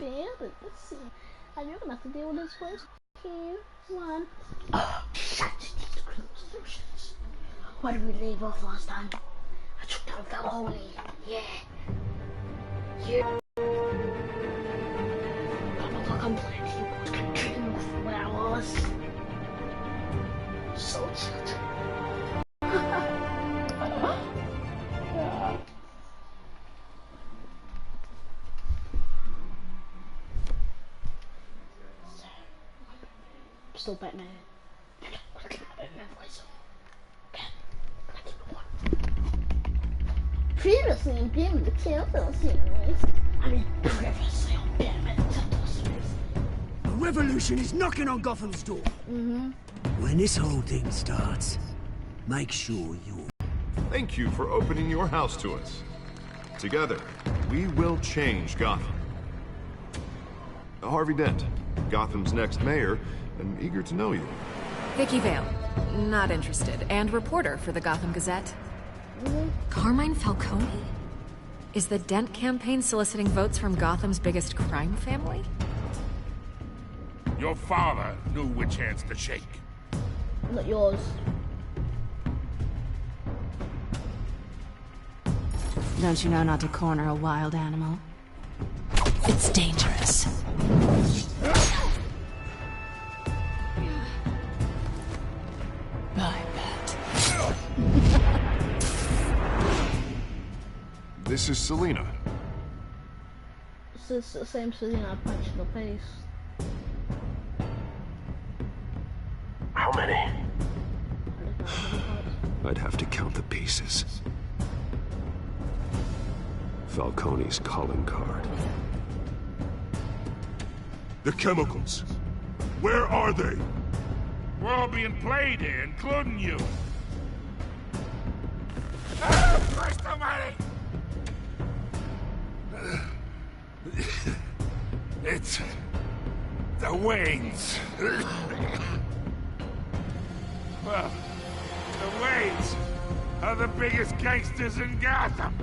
But let's see. And you're gonna have to deal with this first. 2, 1. Oh, shit. Where did we leave off last time? I took down Falcone. Yeah. Yeah. I'm completely continuing from where I was. So cute. Still Batman. Previously in Batman the Telltale series. Previously on Batman the Telltale series. A revolution is knocking on Gotham's door. When this whole thing starts, make sure you're... Thank you for opening your house to us. Together, we will change Gotham. Harvey Dent, Gotham's next mayor, and eager to know you. Vicky Vale, not interested, and reporter for the Gotham Gazette. Carmine Falcone? Is the Dent campaign soliciting votes from Gotham's biggest crime family? Your father knew which hands to shake. Not yours. Don't you know not to corner a wild animal? It's dangerous. I bet. This is Selina. This is the same Selina I punched in the face. How many? I'd have to count the pieces. Falcone's calling card. The chemicals. Where are they? We're all being played here, including you. Ah, Christ almighty! It's... the Waynes. Well, the Waynes are the biggest gangsters in Gotham.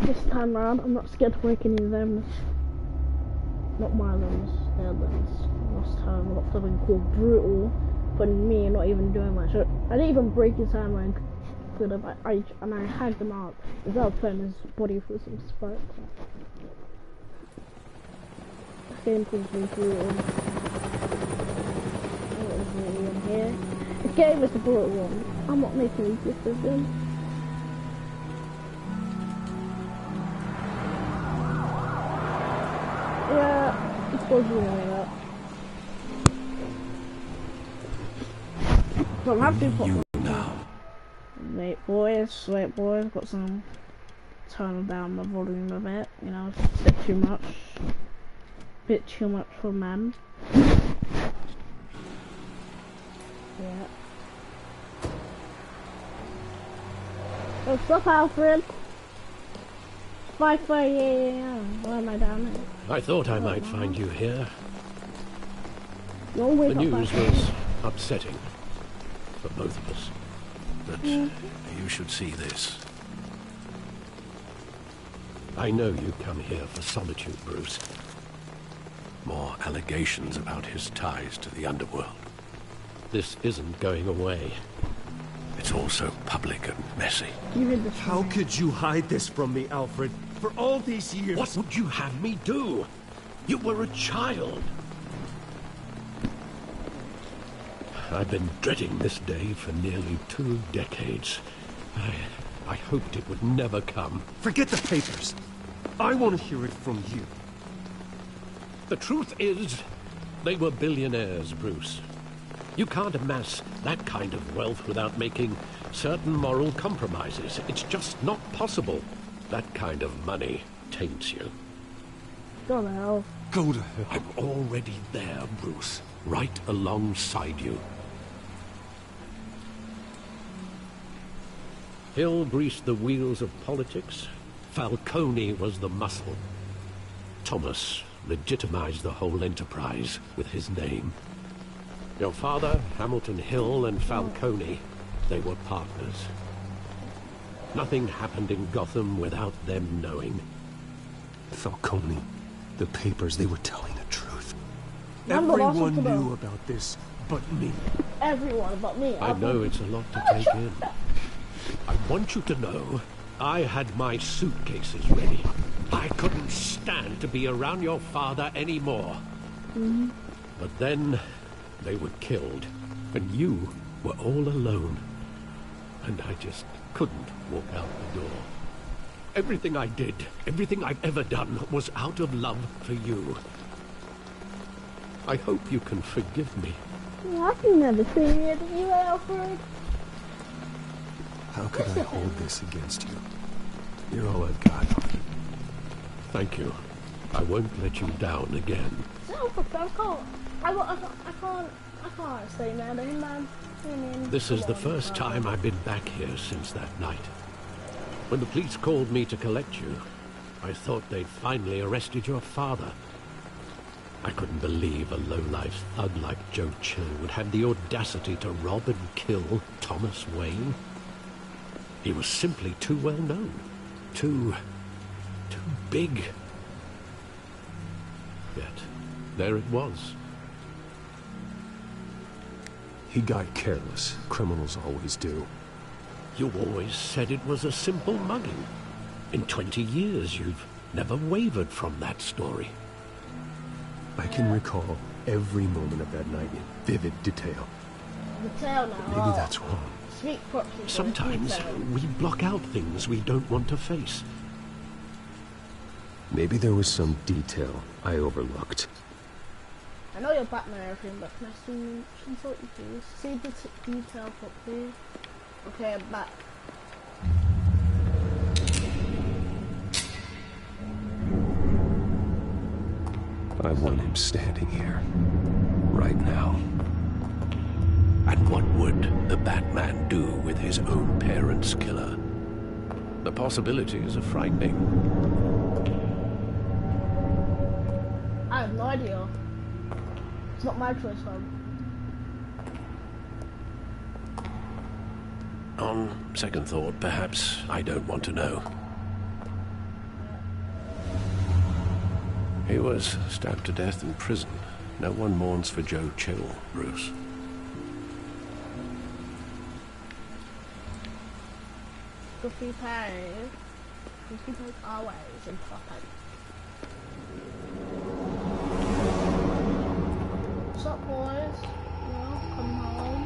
This time round, I'm not scared to break any of them. Not my limbs, their limbs. Last time I got something called brutal, but me not even doing much. I didn't even break his hand when I could have. And I hacked him out without putting his body through some spikes. This game seems to be brutal. What is really in here? This game is the brutal one. I'm not making these decisions. Yeah, it's supposed to be like that. But I'm happy for now. Wait boys, got some turn down the volume a bit, you know, it's a bit too much. Bit too much for men. Yeah. What's up, Alfred? 5:30 AM. Why am I down there? I thought I might find you here. You'll wake The up news was upsetting for both of us. But you should see this. I know you come here for solitude, Bruce. More allegations about his ties to the underworld. This isn't going away. It's all so public and messy. How could you hide this from me, Alfred? For all these years... What would you have me do? You were a child. I've been dreading this day for nearly 2 decades. I hoped it would never come. Forget the papers. I want to hear it from you. The truth is, they were billionaires, Bruce. You can't amass that kind of wealth without making certain moral compromises. It's just not possible. That kind of money taints you. Go to hell. Go to hell. I'm already there, Bruce. Right alongside you. Hill greased the wheels of politics. Falcone was the muscle. Thomas legitimized the whole enterprise with his name. Your father, Hamilton Hill, and Falcone, they were partners. Nothing happened in Gotham without them knowing. Falcone, the papers, they were telling the truth. Everyone knew about this but me. Everyone but me. I know it's a lot to take in. I want you to know, I had my suitcases ready. I couldn't stand to be around your father anymore. But then, they were killed, and you were all alone. And I just couldn't walk out the door. Everything I did, everything I've ever done, was out of love for you. I hope you can forgive me. I can never see it, you, Alfred. How could I hold this against you? You're all I've got. Thank you. I won't let you down again. I can't stay mad at him, man. This is the first time I've been back here since that night. When the police called me to collect you, I thought they'd finally arrested your father. I couldn't believe a low-life thug like Joe Chill would have the audacity to rob and kill Thomas Wayne. He was simply too well known. Too big. Yet, there it was. He got careless. Criminals always do. You always said it was a simple mugging. In 20 years, you've never wavered from that story. I can recall every moment of that night in vivid detail. Detail now. Maybe that's wrong. Speak properly. Sometimes we block out things we don't want to face. Maybe there was some detail I overlooked. I know you're Batman and everything, but can I consult you please? See the detail properly. Okay, I'm back. I want him standing here. Right now. And what would the Batman do with his own parents' killer? The possibilities are frightening. I have no idea. It's not my choice, fam. On second thought, perhaps I don't want to know. He was stabbed to death in prison. No one mourns for Joe Chill, Bruce. Goofy pays. Goofy pays always important. What's up, boys? You know, come home.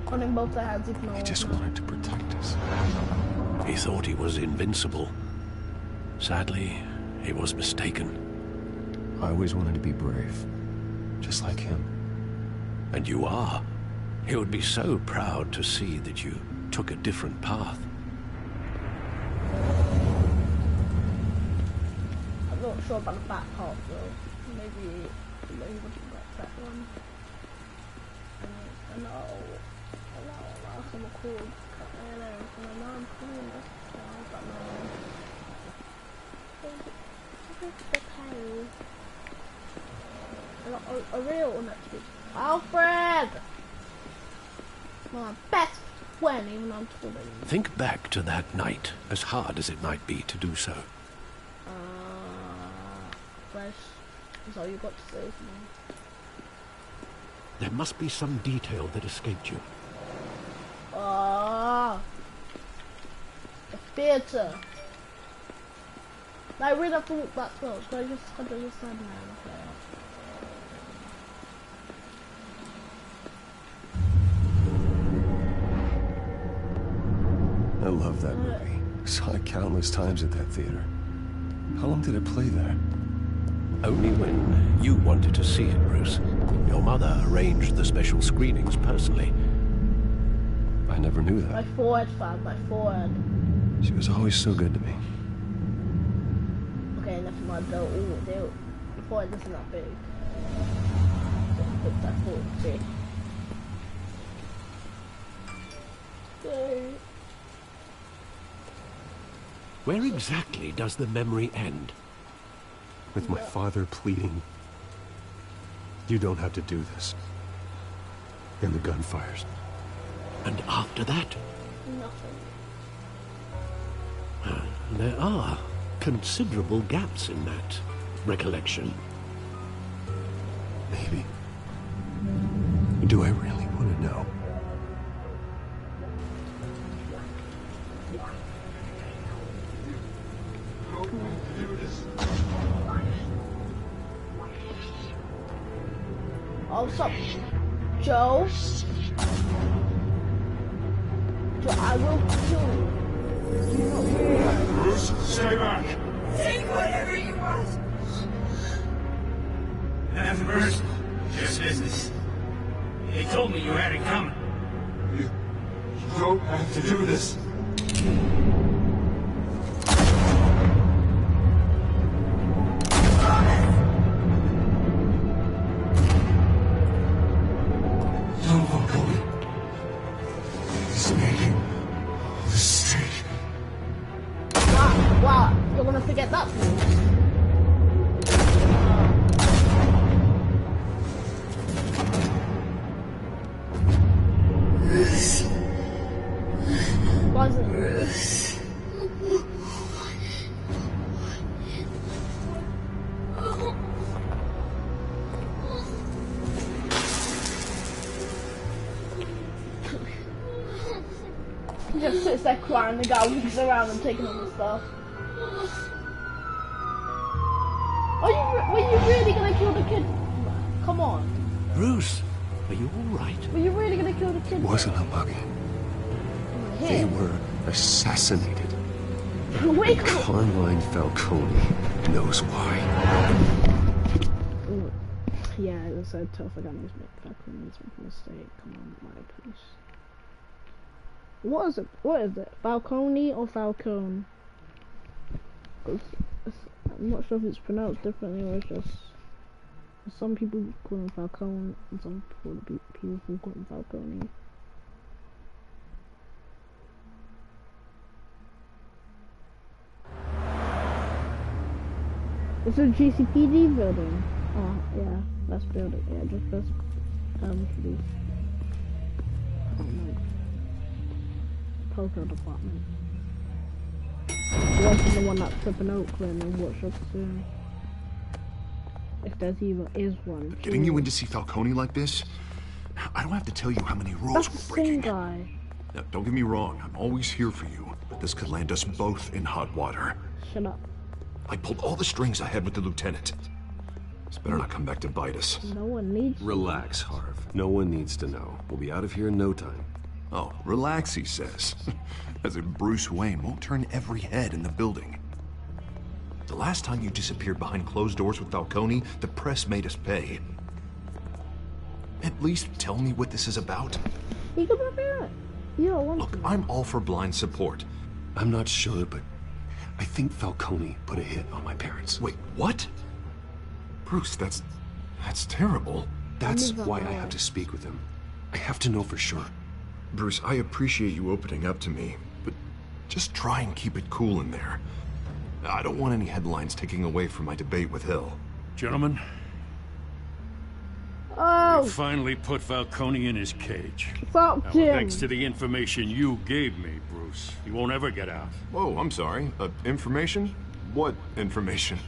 Holding both their hands, even though He just wanted to protect us. He thought he was invincible. Sadly, he was mistaken. I always wanted to be brave. Just like him. And you are. He would be so proud to see that you took a different path. I'm not sure about the back part though. Maybe we'll get that one. I know I'm cool. My mom cool. A real one actually. Alfred! My best friend, even though I'm taller than you. Think back to that night, as hard as it might be to do so. Fresh. That's all you got to say to me. There must be some detail that escaped you. The theatre. I really have to walk back close, but I just had to understand now. I love that movie. Saw it countless times at that theater. How long did it play there? Only when you wanted to see it, Bruce. Your mother arranged the special screenings personally. I never knew that. My forehead, fam, my forehead. She was always so good to me. Okay, never mind though. Ooh, the forehead isn't that big. Put that forward, see. Okay. Where exactly does the memory end? With my father pleading, "You don't have to do this." And the gun fires. And after that? Nothing. There are considerable gaps in that recollection. Maybe. Do I really want to know? Oh, what's up, Joe? Joe, I will kill you. You know, Bruce, stay back. Take whatever you want. Have mercy. Just business. They told me you had it coming. You don't have to do this. Don't go going. He's making a mistake. wow, you're gonna forget that, please. He just sits there crying, the guy walks around and taking all the stuff. Were you really gonna kill the kid? Come on. Bruce, are you all right? Were you really gonna kill the kid? It wasn't a buggy. They were assassinated. Wait, Carmine Falcone knows why. yeah, it was so tough. I got to make Falcone make a mistake. Come on, my please. What is it? What is it? Falcone or Falcone? I'm not sure if it's pronounced differently or it's just some people call him Falcone and some people call him Falcone. It's a GCPD building. Oh yeah, that's building. Yeah, just this police. Oh no. Poker department. Wasn't the one that's flipping Oakland and what should soon. If there's even is one. Getting you in to see Falcone like this? I don't have to tell you how many rules That's we're the breaking. same guy. Now, don't get me wrong, I'm always here for you, but this could land us both in hot water. Shut up. I pulled all the strings I had with the lieutenant. This better not come back to bite us. No one needs. Relax, Harv. No one needs to know. We'll be out of here in no time. Oh, relax, he says. As if Bruce Wayne won't turn every head in the building. The last time you disappeared behind closed doors with Falcone, the press made us pay. At least tell me what this is about. You come up here. You don't want Look, to. I'm all for blind support. I'm not sure, but I think Falcone put a hit on my parents. Wait, what? Bruce, that's terrible. That's why I have to speak with him. I have to know for sure. Bruce, I appreciate you opening up to me, but just try and keep it cool in there. I don't want any headlines taking away from my debate with Hill. Gentlemen, Oh, we finally put Falcone in his cage. fuck Now, him. thanks to the information you gave me, Bruce, he won't ever get out. Whoa, I'm sorry. Information? What information?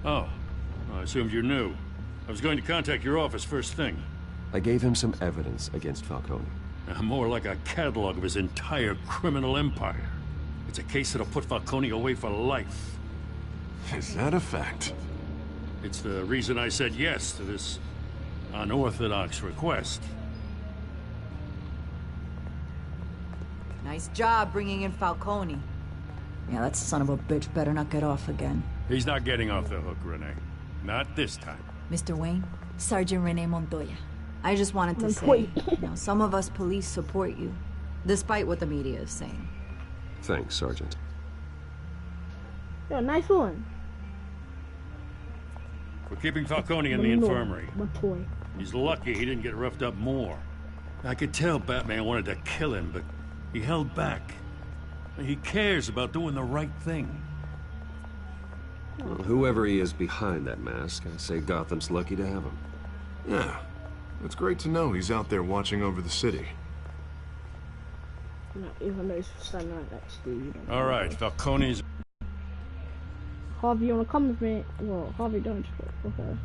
Oh, I assumed you knew. I was going to contact your office first thing. I gave him some evidence against Falcone. More like a catalog of his entire criminal empire. It's a case that'll put Falcone away for life. Is that a fact? It's the reason I said yes to this unorthodox request. Nice job bringing in Falcone. Yeah, that son of a bitch better not get off again. He's not getting off the hook, Renee. Not this time. Mr. Wayne, Sergeant Renee Montoya. I just wanted to say, Montoya. some of us police support you, despite what the media is saying. Thanks, Sergeant. Yeah, nice one. We're keeping Falcone in the infirmary. My toy. He's lucky he didn't get roughed up more. I could tell Batman wanted to kill him, but he held back. He cares about doing the right thing. Well, whoever he is behind that mask, I say Gotham's lucky to have him. Yeah, it's great to know he's out there watching over the city. No, even though he's standing right next to you. All right, Falcone's... Harvey, you wanna come with me? Well, Harvey, don't you? Okay.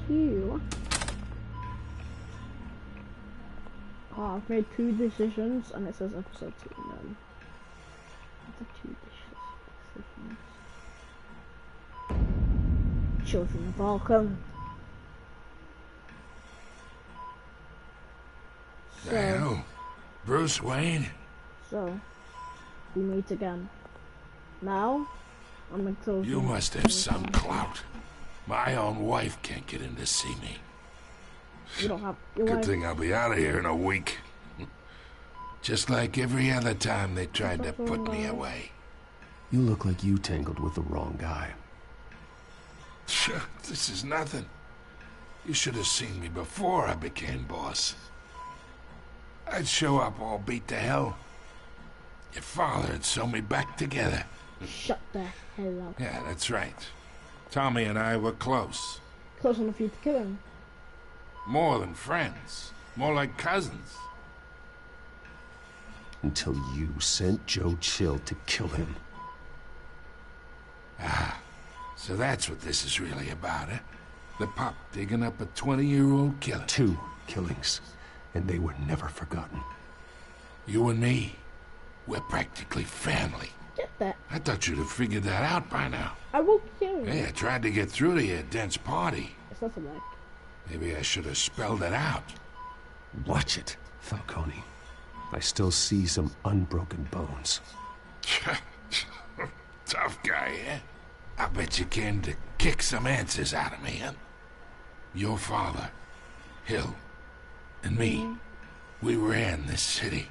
Q. Oh, I've made 2 decisions, and it says episode 2 in them. It's a 2 decisions. Children of Arkham. The hell? Bruce Wayne? So, we meet again. Now, I'm gonna tell you. You must have some clout. My own wife can't get in to see me. You don't have your Good wife. thing I'll be out of here in a week. Just like every other time they tried to put me away. You look like you tangled with the wrong guy. This is nothing. You should have seen me before I became boss. I'd show up all beat to hell. Your father would sew me back together. Shut the hell up. Yeah, that's right. Tommy and I were close. Close enough for you to kill him. More than friends. More like cousins. Until you sent Joe Chill to kill him. Ah, so that's what this is really about, eh? The pop digging up a 20-year-old killer. 2 killings, and they were never forgotten. You and me, we're practically family. Get that. I thought you'd have figured that out by now. I will kill you. Hey, I tried to get through to your dense party. It's nothing like. Maybe I should have spelled it out. Watch it, Falcone. I still see some unbroken bones. Tough guy, eh? I bet you came to kick some answers out of me, huh? Your father, Hill, and me, we ran this city.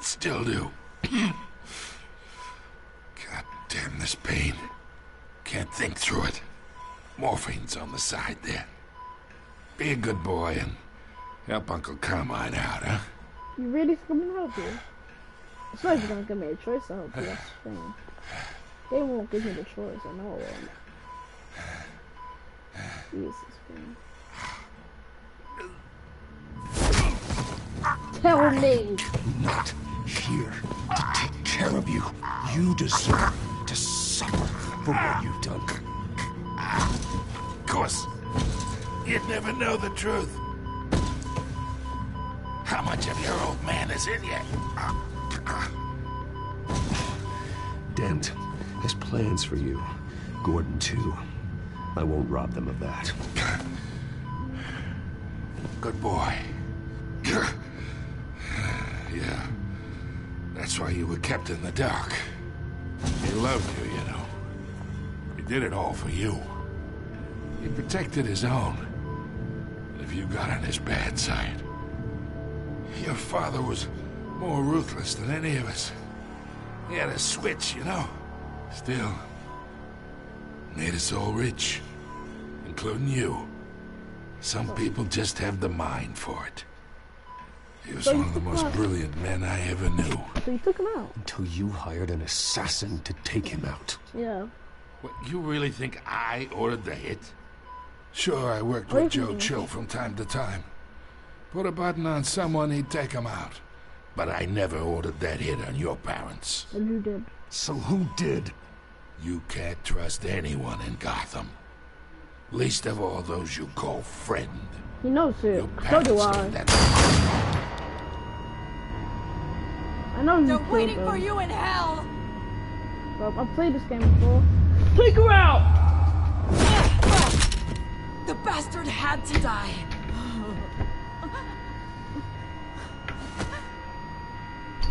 Still do. God damn this pain. Can't think through it. Morphine's on the side there. Be a good boy and help Uncle Carmine out, huh? You really think I'm gonna help you? It's not even gonna give me a choice to help you, that's the thing. They won't give me the choice, I know it won't. Jesus, man. Tell me! Not here to take care of you. You deserve to suffer for what you've done. Of course. You'd never know the truth. How much of your old man is in you? Dent has plans for you. Gordon, too. I won't rob them of that. Good boy. Yeah. That's why you were kept in the dark. He loved you, you know. He did it all for you. He protected his own. If you got on his bad side. Your father was more ruthless than any of us. He had a switch, you know. Still, made us all rich, including you. Some people just have the mind for it. He was one of the most brilliant men I ever knew. So you took him out? Until you hired an assassin to take him out. Yeah. What, you really think I ordered the hit? Sure, I worked with Joe Chill from time to time. Put a button on someone, he'd take him out. But I never ordered that hit on your parents. And who did? So who did? You can't trust anyone in Gotham. Least of all those you call friend. He knows it. Your So do parents I. did that. I know you They're killed waiting them. for you in hell! Well, I've played this game before. Take her out! The bastard had to die.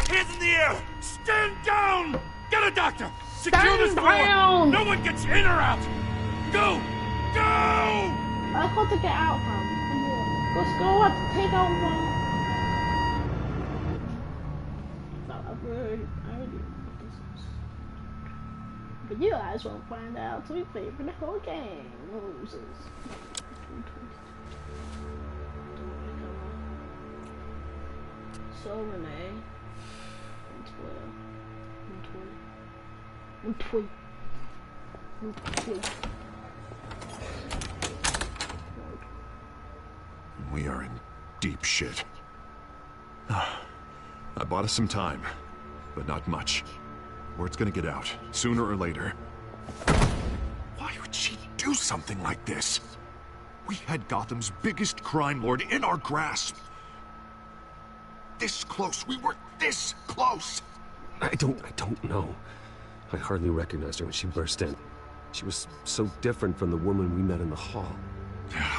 Hands in the air! Stand down! Get a doctor! Secure Stand this door! down! No one gets in or out! Go! Go! I got to get out, fam. Come on. Let's go. I have to take out one. I already know this is. But you guys won't find out till we play for the whole game. Losers. So Renee. Montoya. We are in deep shit. I bought us some time, but not much. Word's gonna get out, sooner or later. Why would she do something like this? We had Gotham's biggest crime lord in our grasp. This close, we were this close! I don't know. I hardly recognized her when she burst in. She was so different from the woman we met in the hall.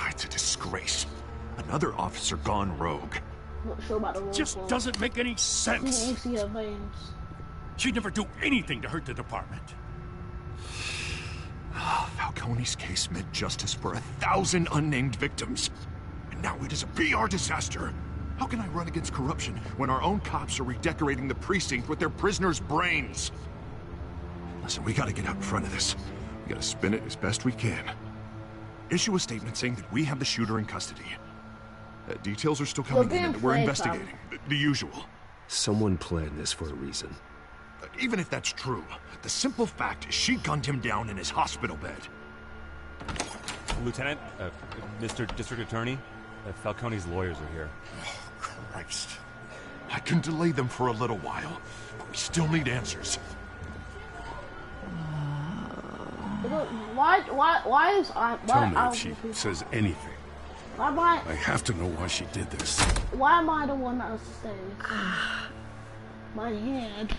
It's a disgrace. Another officer gone rogue. Not sure about the Just doesn't make any sense. You see her veins. She'd never do anything to hurt the department. Falcone's case meant justice for 1,000 unnamed victims. And now it is a PR disaster. How can I run against corruption when our own cops are redecorating the precinct with their prisoners' brains? Listen, we gotta get out in front of this. We gotta spin it as best we can. Issue a statement saying that we have the shooter in custody. Details are still coming in and we're investigating. The usual. Someone planned this for a reason. Even if that's true, the simple fact is she gunned him down in his hospital bed. Lieutenant, Mr. District Attorney, Falcone's lawyers are here. Oh, Christ. I can delay them for a little while, but we still need answers. Why is I? Tell me if she says anything. Why am I? I have to know why she did this. Why am I the one that says my head?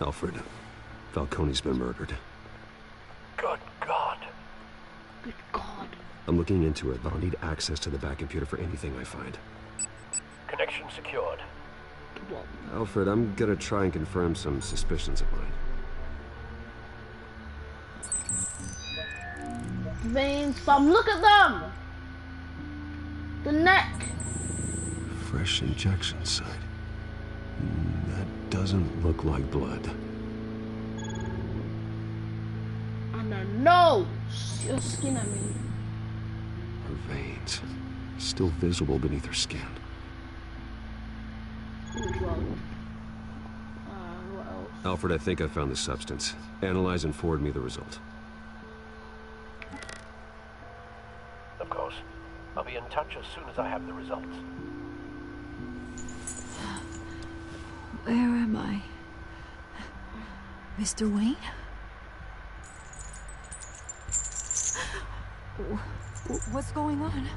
Alfred, Falcone's been murdered. Good God. Good God. I'm looking into it, but I'll need access to the back computer for anything I find. Connection secured. Alfred, I'm gonna try and confirm some suspicions of mine. Veins, Bob, look at them! The neck! Fresh injection site. That doesn't look like blood. And her nose! Your skin, I mean. Her veins. Still visible beneath her skin. What else? Alfred, I think I found the substance. Analyze and forward me the result. Of course. I'll be in touch as soon as I have the results. Where am I? Mr. Wayne? What's going on?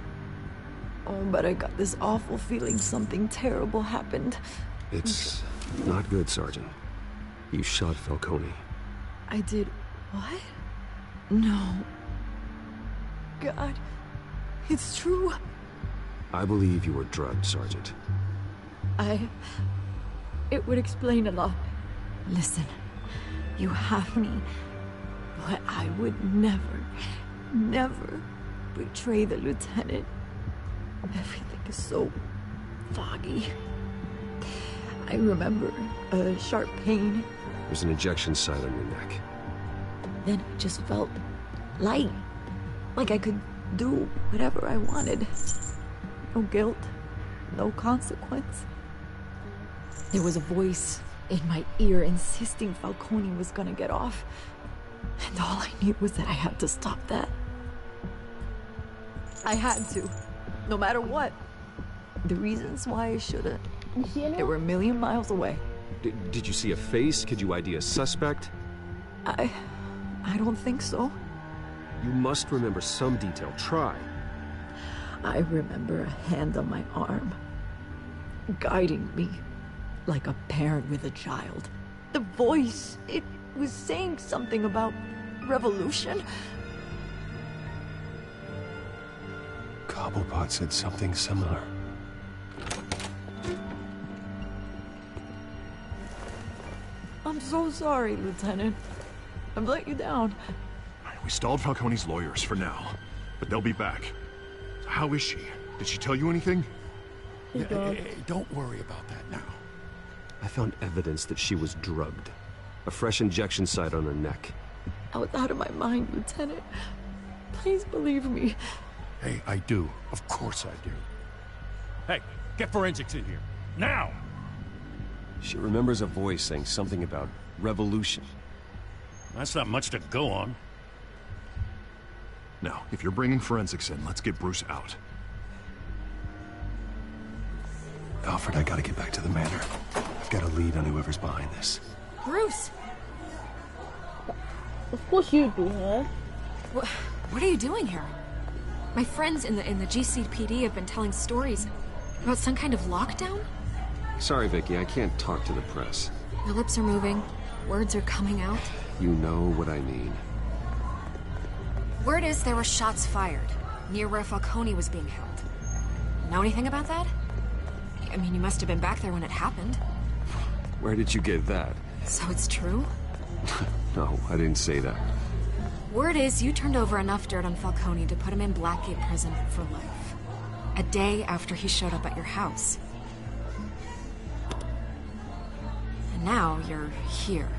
Oh, but I got this awful feeling something terrible happened. It's not good, Sergeant. You shot Falcone. I did what? No. God, it's true. I believe you were drugged, Sergeant. It would explain a lot. Listen, you have me, but I would never betray the lieutenant. Everything is so foggy. I remember a sharp pain. There's an injection site on your neck. Then it just felt light, like I could do whatever I wanted. No guilt, no consequence. There was a voice in my ear insisting Falcone was gonna get off. And all I knew was that I had to stop that. I had to, no matter what. The reasons why I shouldn't, they were a million miles away. Did you see a face? Could you ID a suspect? I don't think so. You must remember some detail. Try. I remember a hand on my arm, guiding me like a parent with a child. The voice, it was saying something about revolution. Cobblepot said something similar. I'm so sorry, Lieutenant. I've let you down. We stalled Falcone's lawyers for now, but they'll be back. So how is she? Did she tell you anything? Hey, don't worry about that now. I found evidence that she was drugged. A fresh injection site on her neck. I was out of my mind, Lieutenant. Please believe me. Hey, I do. Of course I do. Hey, Get forensics in here. Now! She remembers a voice saying something about revolution. That's not much to go on. Now, if you're bringing forensics in, let's get Bruce out. Alfred, I gotta get back to the manor. I've got a lead on whoever's behind this. Bruce! Of course you'd be here. What are you doing here? My friends in the GCPD have been telling stories about some kind of lockdown? Sorry, Vicky, I can't talk to the press. Your lips are moving. Words are coming out. You know what I mean. Word is there were shots fired near where Falcone was being held. Know anything about that? I mean, you must have been back there when it happened. Where did you get that? So it's true? No, I didn't say that. Word is you turned over enough dirt on Falcone to put him in Blackgate prison for life. A day after he showed up at your house. And now you're here.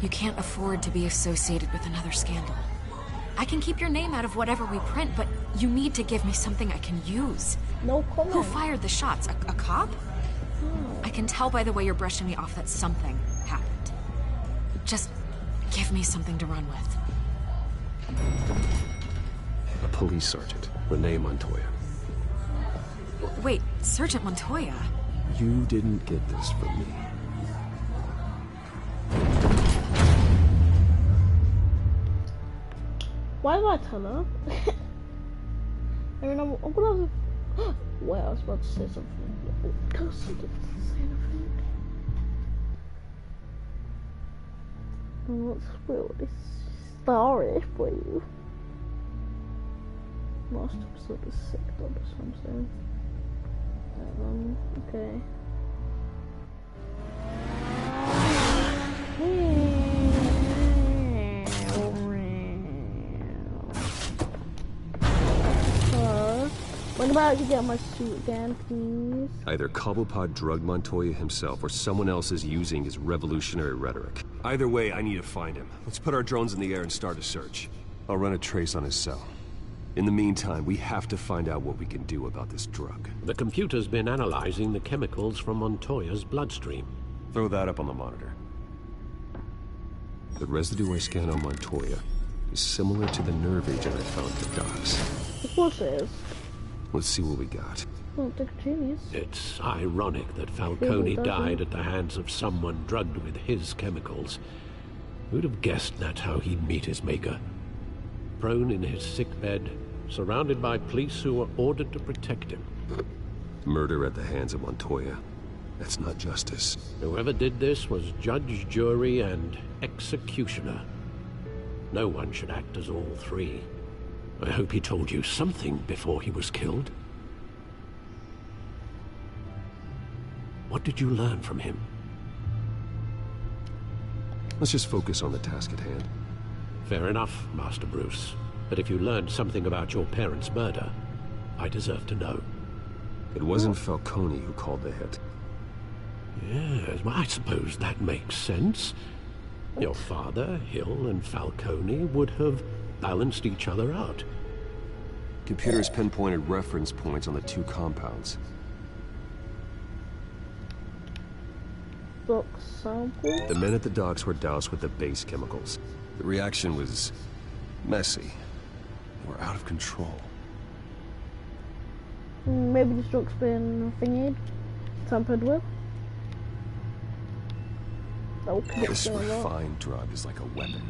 You can't afford to be associated with another scandal. I can keep your name out of whatever we print, but you need to give me something I can use. No comment. Who fired the shots? A cop? I can tell by the way you're brushing me off that something happened. Just give me something to run with. A police sergeant, Renee Montoya. Wait, Sergeant Montoya? You didn't get this from me. Why did I tell her? I mean, I'm gonna have... Wait, I was about to say something. Because I didn't say anything. Let's spoil this story for you. Last episode is sick, though, that's what I'm saying. Okay. When about to get my suit again, please? Either Cobblepot drugged Montoya himself, or someone else is using his revolutionary rhetoric. Either way, I need to find him. Let's put our drones in the air and start a search. I'll run a trace on his cell. In the meantime, we have to find out what we can do about this drug. The computer's been analyzing the chemicals from Montoya's bloodstream. Throw that up on the monitor. The residue I scanned on Montoya is similar to the nerve agent I found at the docks. Of course it is. Let's see what we got. Oh, Dick Genius. It's ironic that Falcone died at the hands of someone drugged with his chemicals. Who'd have guessed that's how he'd meet his maker? Prone in his sickbed, surrounded by police who were ordered to protect him. Murder at the hands of Montoya. That's not justice. Whoever did this was judge, jury, and executioner. No one should act as all three. I hope he told you something before he was killed. What did you learn from him? Let's just focus on the task at hand. Fair enough, Master Bruce. But if you learned something about your parents' murder, I deserve to know. It wasn't Falcone who called the hit. Yes, well, I suppose that makes sense. Your father, Hill, and Falcone would have balanced each other out. Computers pinpointed reference points on the two compounds. Book sample? The men at the docks were doused with the base chemicals. The reaction was messy. They were out of control. Maybe this drug's been thingied, tampered with. This refined drug is like a weapon.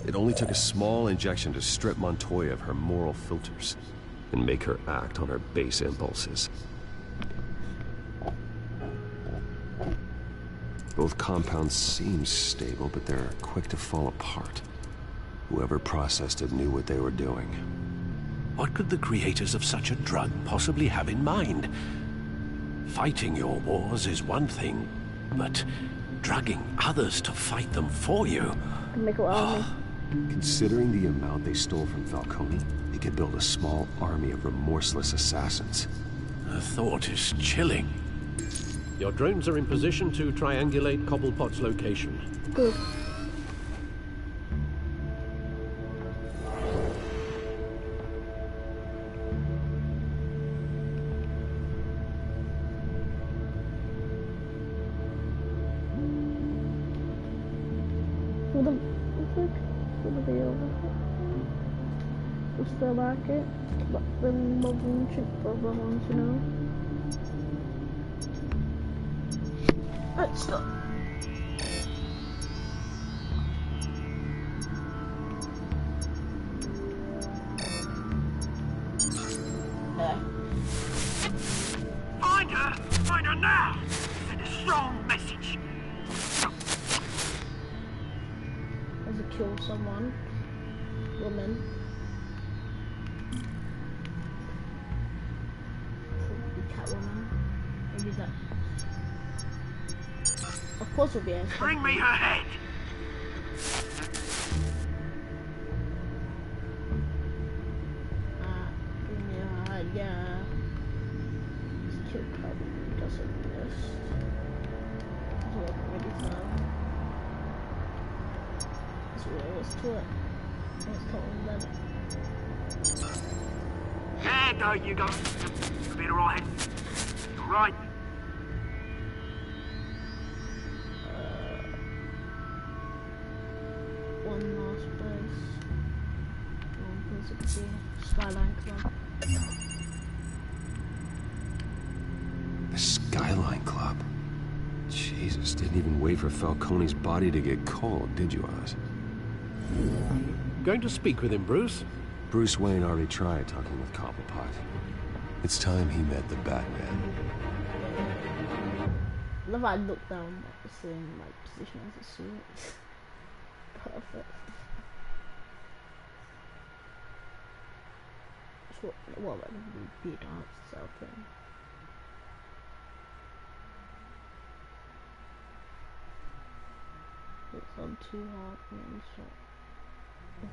It only took a small injection to strip Montoya of her moral filters and make her act on her base impulses. Both compounds seem stable, but they're quick to fall apart. Whoever processed it knew what they were doing. What could the creators of such a drug possibly have in mind? Fighting your wars is one thing, but drugging others to fight them for you... Make an army. Considering the amount they stole from Falcone, they could build a small army of remorseless assassins. The thought is chilling. Your drones are in position to triangulate Cobblepot's location. Good. for the video. If they like it, let them love and check for other ones, you know. Let's go. Find her now! Send a strong message. As a kill someone. Woman. Probably Catwoman. Maybe that. Of course it'll be a Bring me her head! Bring me her head, yeah. Let's kill Catwoman because of this. That's what I'm ready for. That's what I was taught. There you go. Better all head. Right. One last place. One place of the Skyline Club. The Skyline Club? Jesus, didn't even wait for Falcone's body to get cold, did you, Oz? Going to speak with him, Bruce? Bruce Wayne already tried talking with Cobblepot. It's time he met the Batman. I love how I look down at the same position as the suit. Perfect. So, well, that would be a dance itself then. It's on too hard and so. Come on.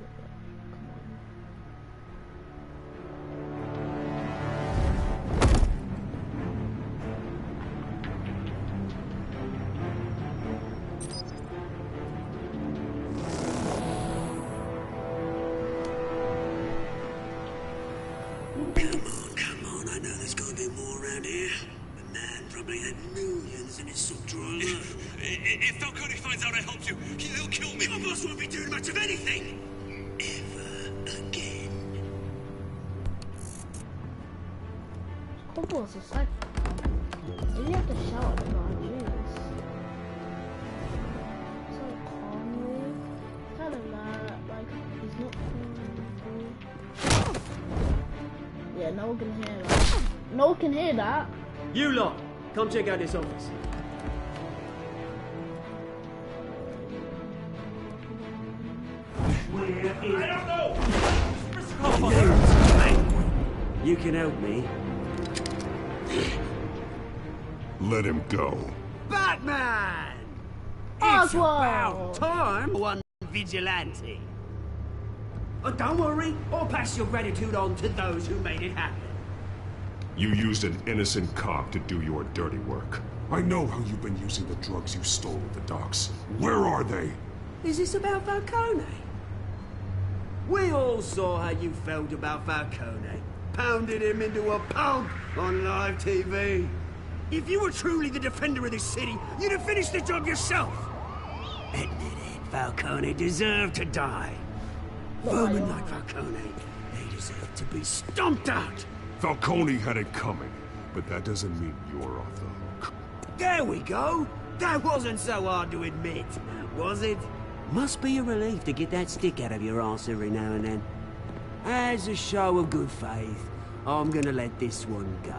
Come on, I know there's gonna be more around here. The man probably had millions in his sub-drawer. If Falcone finds out I helped you, he'll kill me. Your boss won't be doing much of anything. Ever again. Couple is a psycho. You have to shout at the guy, jeez. So calmly. Tell him that, like, he's not cool. Yeah, no one can hear that. No one can hear that. You lot, come check out this office. I don't know! You can help me. Let him go. Batman! Oswald! It's about time one vigilante. Oh, don't worry, I'll pass your gratitude on to those who made it happen. You used an innocent cop to do your dirty work. I know how you've been using the drugs you stole at the docks. Where are they? Is this about Falcone? We all saw how you felt about Falcone. Pounded him into a pulp on live TV. If you were truly the defender of this city, you'd have finished the job yourself. Admit it, Falcone deserved to die. Vermin like Falcone, they deserve to be stomped out. Falcone had it coming, but that doesn't mean you're off the hook. There we go. That wasn't so hard to admit, was it? Must be a relief to get that stick out of your arse every now and then. As a show of good faith, I'm gonna let this one go.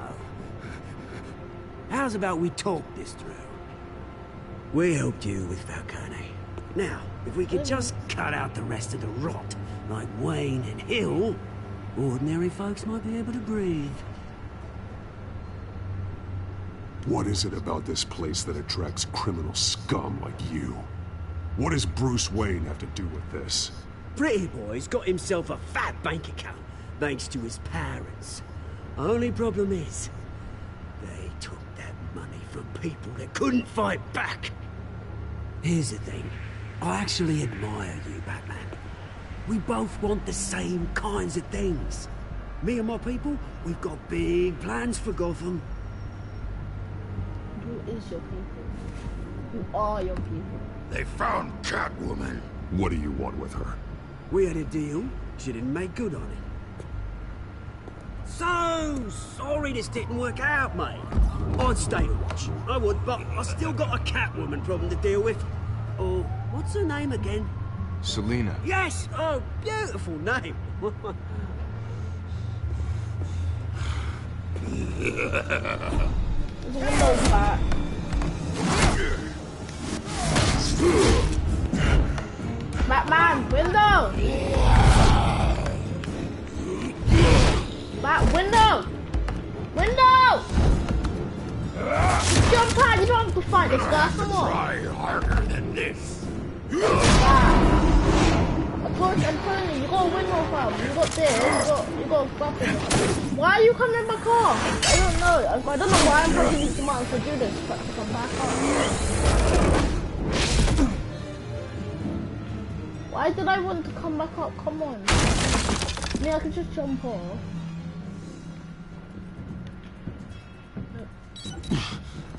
How's about we talk this through? We helped you with Falcone. Now, if we could just cut out the rest of the rot, like Wayne and Hill, ordinary folks might be able to breathe. What is it about this place that attracts criminal scum like you? What does Bruce Wayne have to do with this? Pretty Boy's got himself a fat bank account, thanks to his parents. Only problem is, they took that money from people that couldn't fight back. Here's the thing, I actually admire you, Batman. We both want the same kinds of things. Me and my people, we've got big plans for Gotham. Who is your people? Who are your people? They found Catwoman. What do you want with her? We had a deal. She didn't make good on it. So sorry this didn't work out, mate. I'd stay to watch. I would, but I still got a Catwoman problem to deal with. Oh, what's her name again? Selina. Yes! Oh, beautiful name. There's a window back. Batman, window! Window! Window! Jump out, you don't have to fight this guy, come on. Try harder than this. I'm telling you, you got a window fam. You got this, you got something. Why are you coming in my car? I don't know. I don't know why I'm pressing these commands to do this, but come back up. Why did I want to come back up? Come on. I mean, I could just jump off.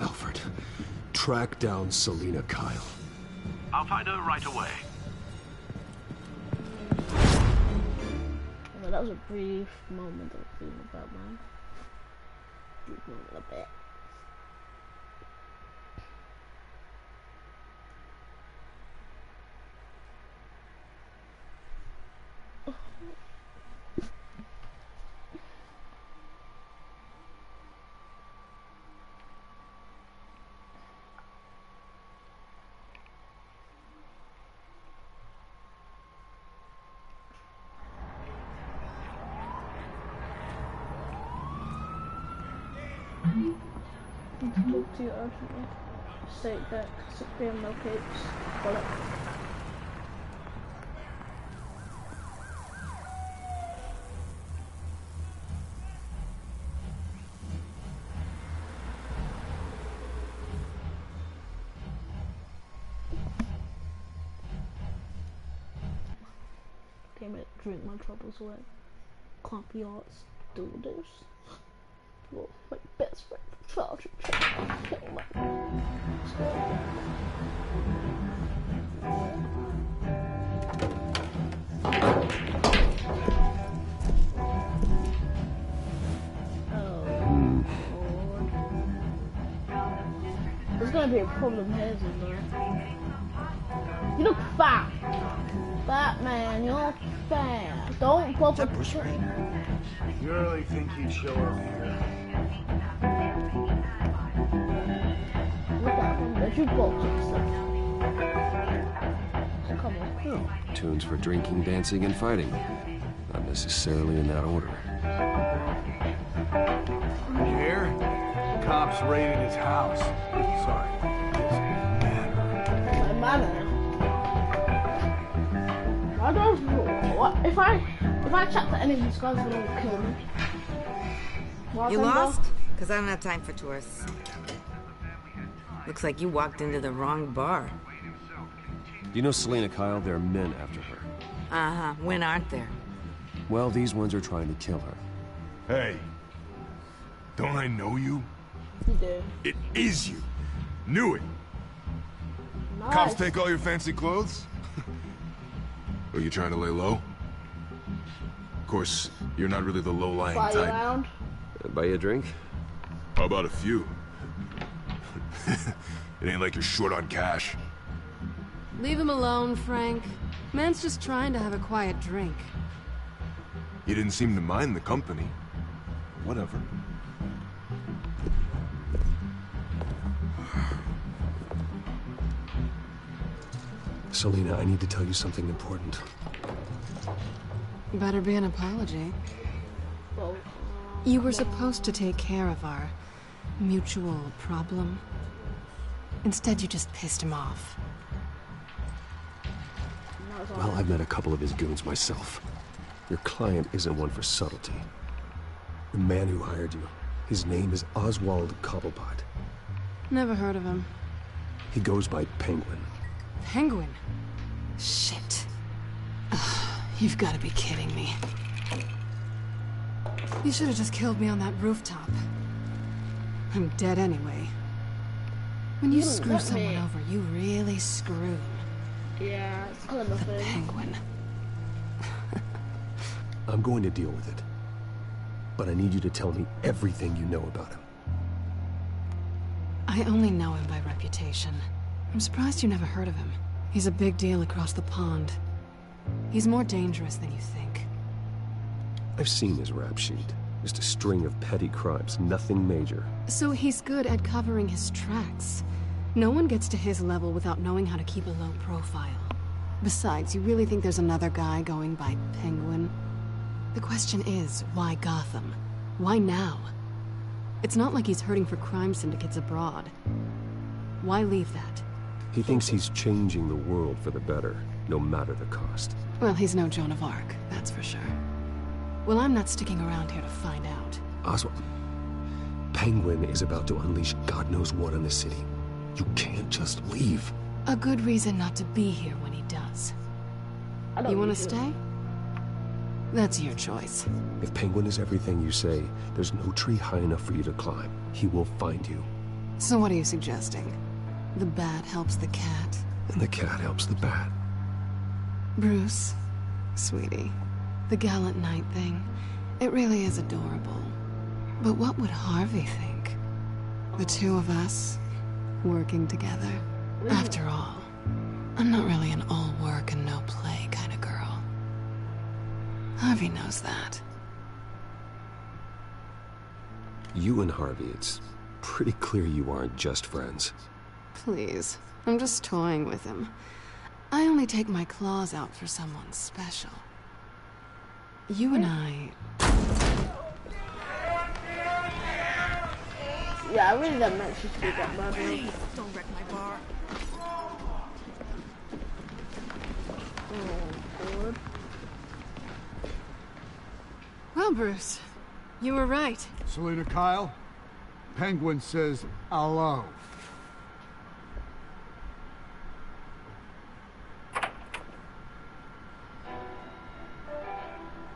Alfred, track down Selina Kyle. I'll find her right away. Well, that was a brief moment of feeling about mine. Brief moment a bit. Need to talk to you urgently. State that 6 PM no capes. Bullet. Damn it, drink my troubles away. Copy arts, do this. Well, my best friend, Sergeant kill my. There's gonna be a problem here, isn't there? You look fat. Batman, you look fat. Don't bother. You really think he'd show up here? Look at him, the jukebox and stuff. Come on. Oh, tunes for drinking, dancing, and fighting. Not necessarily in that order. You hear? Cops raided his house. Sorry. My manor. I don't know. What if I chat to any of these guys, gonna kill me? You lost? Because I don't have time for tourists. Looks like you walked into the wrong bar. Do you know Selina Kyle? There are men after her. Uh-huh. When aren't there? Well, these ones are trying to kill her. Hey, don't I know you? You do. It is you. Knew it. Nice. Cops take all your fancy clothes? Are you trying to lay low? Of course, you're not really the low-lying Fly type. around. Buy you a drink? How about a few? It ain't like you're short on cash. Leave him alone, Frank. Man's just trying to have a quiet drink. You didn't seem to mind the company. Whatever. Selina, I need to tell you something important. Better be an apology. Well, You were supposed to take care of our mutual problem. Instead, you just pissed him off. Well, I've met a couple of his goons myself. Your client isn't one for subtlety. The man who hired you, his name is Oswald Cobblepot. Never heard of him. He goes by Penguin. Penguin? Shit. Ugh, you've got to be kidding me. You should have just killed me on that rooftop. I'm dead anyway. When you screw someone over, you really screw them. Yeah, it's kind of a thing. Penguin. I'm going to deal with it. But I need you to tell me everything you know about him. I only know him by reputation. I'm surprised you never heard of him. He's a big deal across the pond. He's more dangerous than you think. I've seen his rap sheet. Just a string of petty crimes, nothing major. So he's good at covering his tracks. No one gets to his level without knowing how to keep a low profile. Besides, you really think there's another guy going by Penguin? The question is, why Gotham? Why now? It's not like he's hurting for crime syndicates abroad. Why leave that? He thinks he's changing the world for the better, no matter the cost. Well, he's no Joan of Arc, that's for sure. Well, I'm not sticking around here to find out. Oswald, Penguin is about to unleash God knows what on the city. You can't just leave. A good reason not to be here when he does. You want to stay? That's your choice. If Penguin is everything you say, there's no tree high enough for you to climb. He will find you. So what are you suggesting? The bat helps the cat? And the cat helps the bat. Bruce, sweetie, the gallant knight thing, it really is adorable. But what would Harvey think? The two of us, working together? After all, I'm not really an all work and no play kind of girl. Harvey knows that. You and Harvey, it's pretty clear you aren't just friends. Please, I'm just toying with him. I only take my claws out for someone special. You and I... Yeah, I really don't meant to speak up, man. Don't wreck my bar. Oh, God. Well, Bruce, you were right. Selina Kyle, Penguin says hello.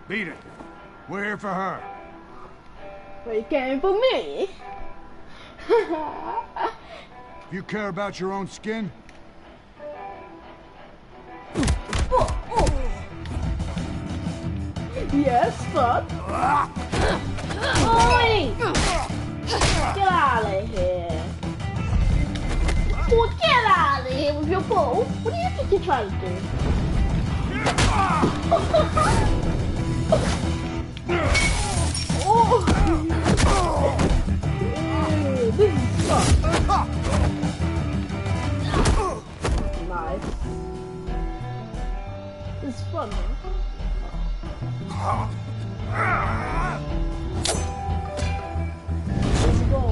Beat it. We're here for her. Well, you came for me? If you care about your own skin, yes, son. Oi! Get out of here. Oh, get out of here with your bow. What do you think you're trying to do? Oh! This is fun. Nice. This is fun, man. Let's go.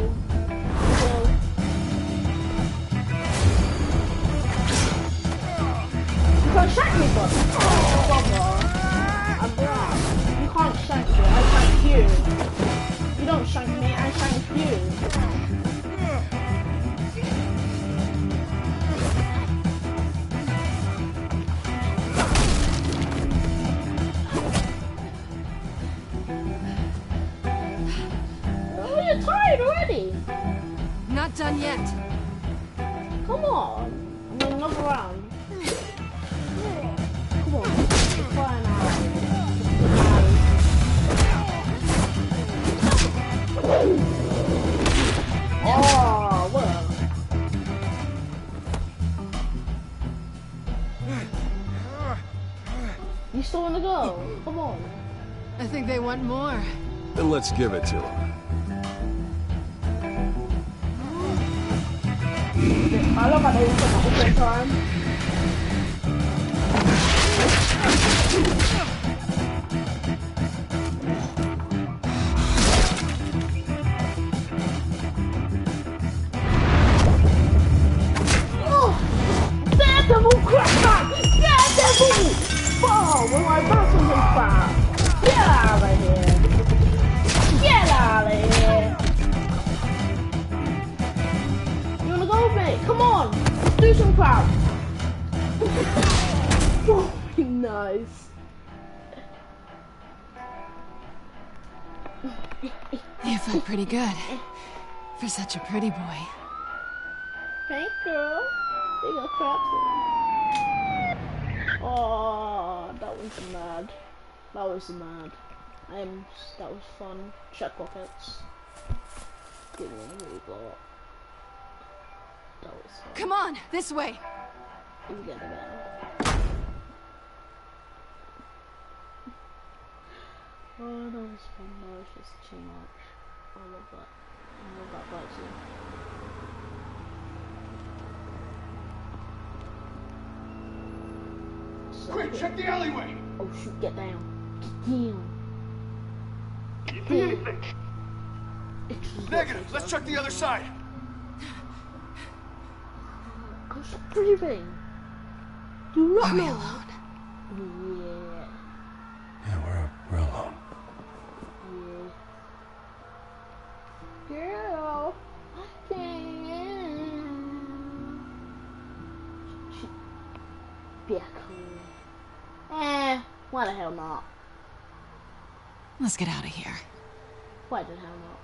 You can't shank me, bud. Oh, brother. I'm blind. You can't shank me. I shank you. You don't shank me. I shank you. Oh, you're tired already. Not done yet. Come on. I'm in another round. Come on. It's fine Oh, well. You still wanna go? Come on. I think they want more. Then let's give it to him. I love how they took the whole time. Oh! Daredevil crack! Daredevil! Oh, when my muscles are fat! Get out of here! Get out of here! You wanna go with me? Come on! Do some crap! Oh, nice. You felt pretty good. For such a pretty boy. Thanks, girl. They got craps in. Oh, that was mad. That was mad. That was fun. Check pockets. Give me what we got. That was fun. Come on, this way. You get it again. Oh, that was fun. That was just too much. I love that. I love that part too. Quick, check the alleyway! Oh shoot, get down. Get down. Negative, let's check the other side. Go stop breathing. Do not Are we know. alone? Yeah. Yeah, we're alone. Girl. Yeah, cool. Why the hell not? Let's get out of here. Why the hell not?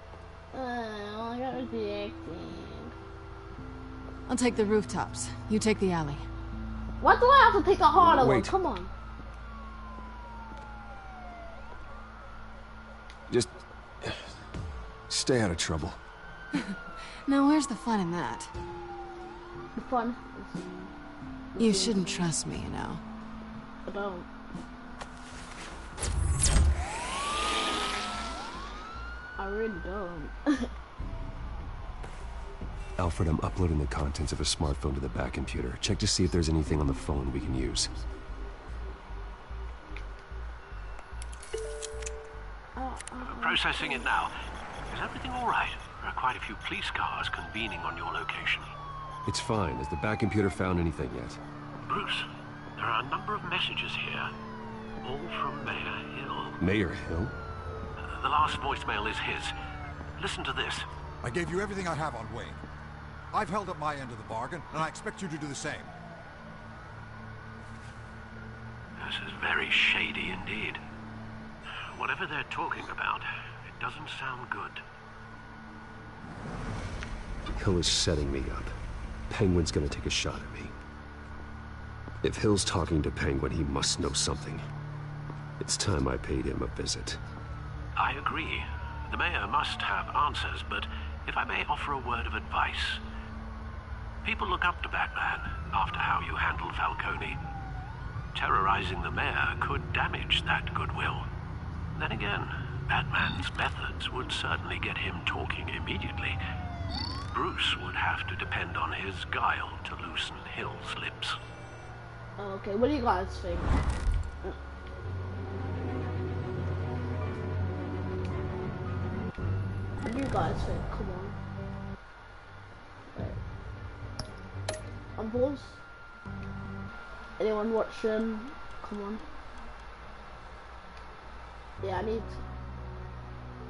I got rejected. I'll take the rooftops. You take the alley. Why do I have to take a harder one? Wait. Come on. Just stay out of trouble. Now, where's the fun in that? The fun. You shouldn't trust me, you know. I don't. I really don't. Alfred, I'm uploading the contents of a smartphone to the back computer. Check to see if there's anything on the phone we can use. Processing it now. Is everything all right? There are quite a few police cars convening on your location. It's fine. Has the back computer found anything yet? Bruce, there are a number of messages here, all from Mayor Hill. Mayor Hill? The last voicemail is his. Listen to this. I gave you everything I have on Wayne. I've held up my end of the bargain, and I expect you to do the same. This is very shady indeed. Whatever they're talking about, it doesn't sound good. Hill is setting me up. Penguin's gonna take a shot at me. If Hill's talking to Penguin, he must know something. It's time I paid him a visit. I agree. The mayor must have answers, but if I may offer a word of advice. People look up to Batman after how you handled Falcone. Terrorizing the mayor could damage that goodwill. Then again, Batman's methods would certainly get him talking immediately. Bruce would have to depend on his guile to loosen Hill's lips. Okay, what do you guys think? What do you guys think? Come on. I'm pause. Anyone watching? Come on.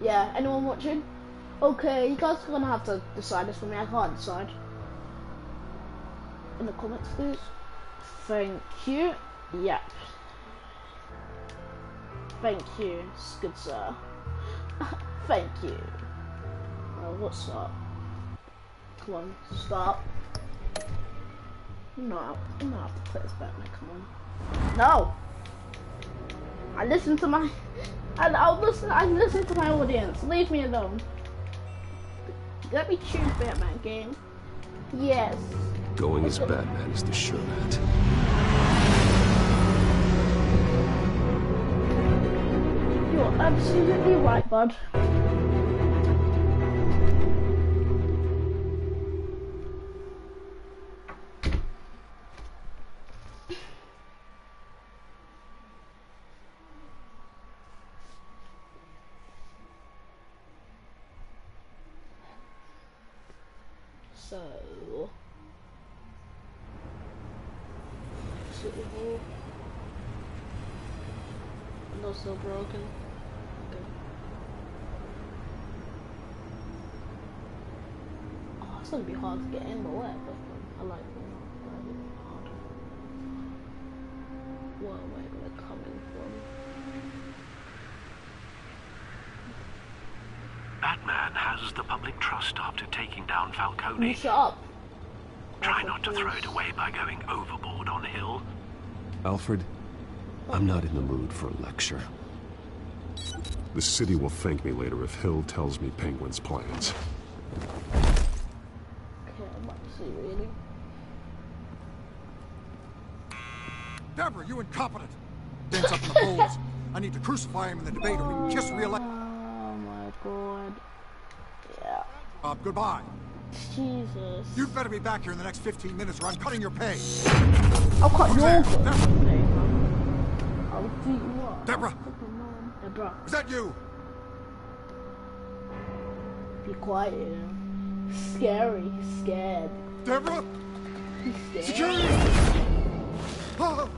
Yeah, anyone watching? Okay, you guys are gonna have to decide this for me. I can't decide. In the comments, please. Thank you. Yep. Thank you, good sir. Thank you. What's up? Come on, stop. No, I'm not have to play this Batman. Come on. No. I listen to my. I listen to my audience. Leave me alone. Let me choose Batman game. Yes. Going as Batman is the sure bet. You're absolutely right, bud. So, no, still broken. Okay. Oh, it's gonna be hard to get in, but whatever. I like it hard. Where am I gonna come in from? Batman has the public trust after taking down Falcone. You shut up. Try not to throw it away by going overboard on Hill. Alfred, I'm not in the mood for a lecture. The city will thank me later if Hill tells me Penguin's plans. Okay, I'm about to see, really. Deborah, you incompetent! Dance up in the polls. I need to crucify him in the debate or we can just re-elect. Oh my god. Yeah. Goodbye. Jesus. You'd better be back here in the next 15 minutes or I'm cutting your pay. I'll cut Who's your there? pay. I'll do what? Deborah! Deborah. Is that you? Be quiet, you know. He's scary. He's scared. Deborah! He's scared. Security! Oh.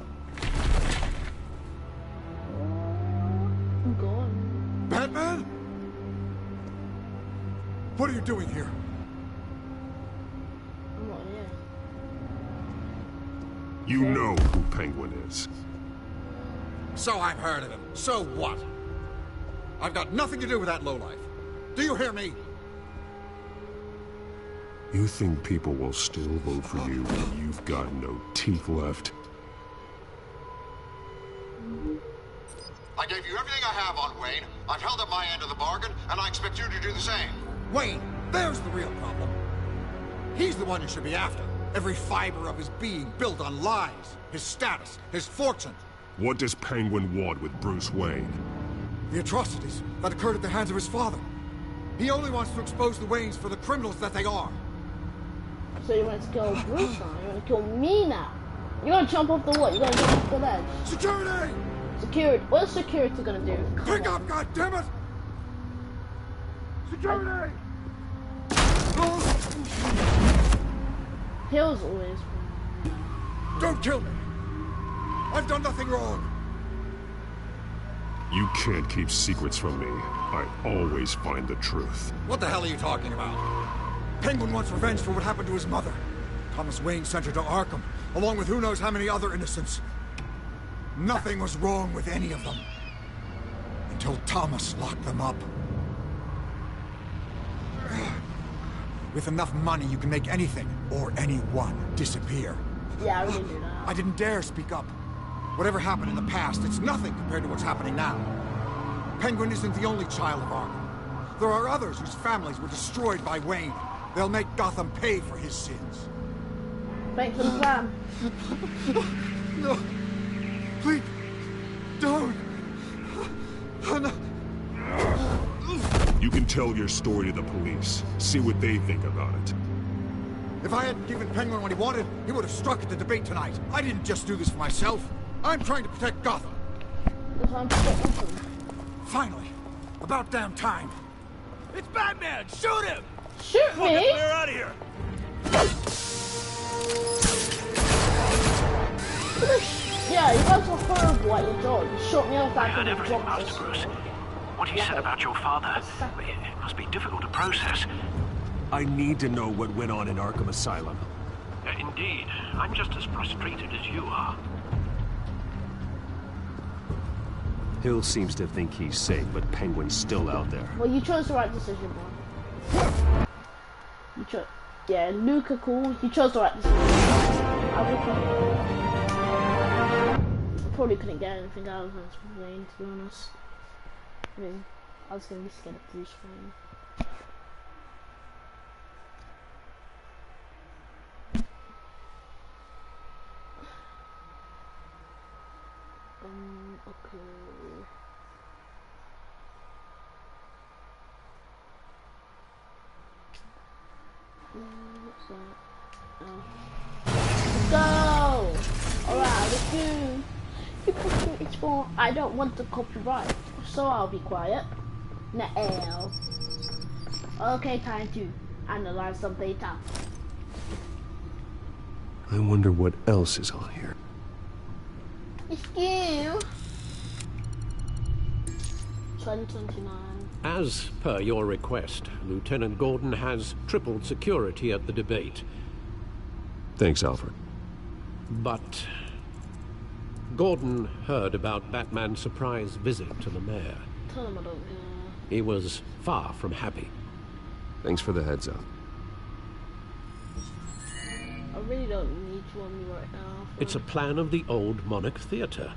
I'm gone. Batman? What are you doing here? I'm not here. You know who Penguin is. So I've heard of him. So what? I've got nothing to do with that lowlife. Do you hear me? You think people will still vote for you when you've got no teeth left? I gave you everything I have on Wayne. I've held up my end of the bargain, and I expect you to do the same. Wayne, there's the real problem. He's the one you should be after. Every fiber of his being built on lies, his status, his fortune. What does Penguin want with Bruce Wayne? The atrocities that occurred at the hands of his father. He only wants to expose the Waynes for the criminals that they are. So you want to kill Bruce now? You want to kill me now? You're gonna jump off the what? You're gonna jump off the ledge? Security! Security. What is security gonna do? Pick up, goddammit! Security! Hill's always. Don't kill me! I've done nothing wrong! You can't keep secrets from me. I always find the truth. What the hell are you talking about? Penguin wants revenge for what happened to his mother. Thomas Wayne sent her to Arkham, along with who knows how many other innocents. Nothing was wrong with any of them. Until Thomas locked them up. With enough money, you can make anything, or anyone, disappear. Yeah, I really do that. I didn't dare speak up. Whatever happened in the past, it's nothing compared to what's happening now. Penguin isn't the only child of Arkham. There are others whose families were destroyed by Wayne. They'll make Gotham pay for his sins. Thanks for the plan. No. Please. Don't. Oh, no. You can tell your story to the police. See what they think about it. If I hadn't given Penguin what he wanted, he would have struck at the debate tonight. I didn't just do this for myself. I'm trying to protect Gotham. That's why I'm protecting him. Finally. About damn time. It's Batman! Shoot him! Shoot me? Get clear out of here! Yeah, you guys are horrible at your job. You shot me off I like heard a everything, drop Master Bruce. What he said about your father, it must be difficult to process. I need to know what went on in Arkham Asylum. Indeed. I'm just as frustrated as you are. Hill seems to think he's safe, but Penguin's still out there. Well, you chose the right decision, man. You chose. Yeah, Luca, cool. You chose the right decision. I probably couldn't get anything out of this Wayne, to be honest. I mean, I was gonna be scared of Bruce Wayne. Okay. What's that? Let's go! Alright, let's do. You copy it's for. I don't want to copyright, so I'll be quiet. Now. Okay, time to analyze some data. I wonder what else is on here. It's you. 2029. As per your request, Lieutenant Gordon has tripled security at the debate. Thanks, Alfred. But Gordon heard about Batman's surprise visit to the mayor. Tell him I don't care. He was far from happy. Thanks for the heads up. I really don't need you on me right now. It's a plan of the old Monarch Theatre.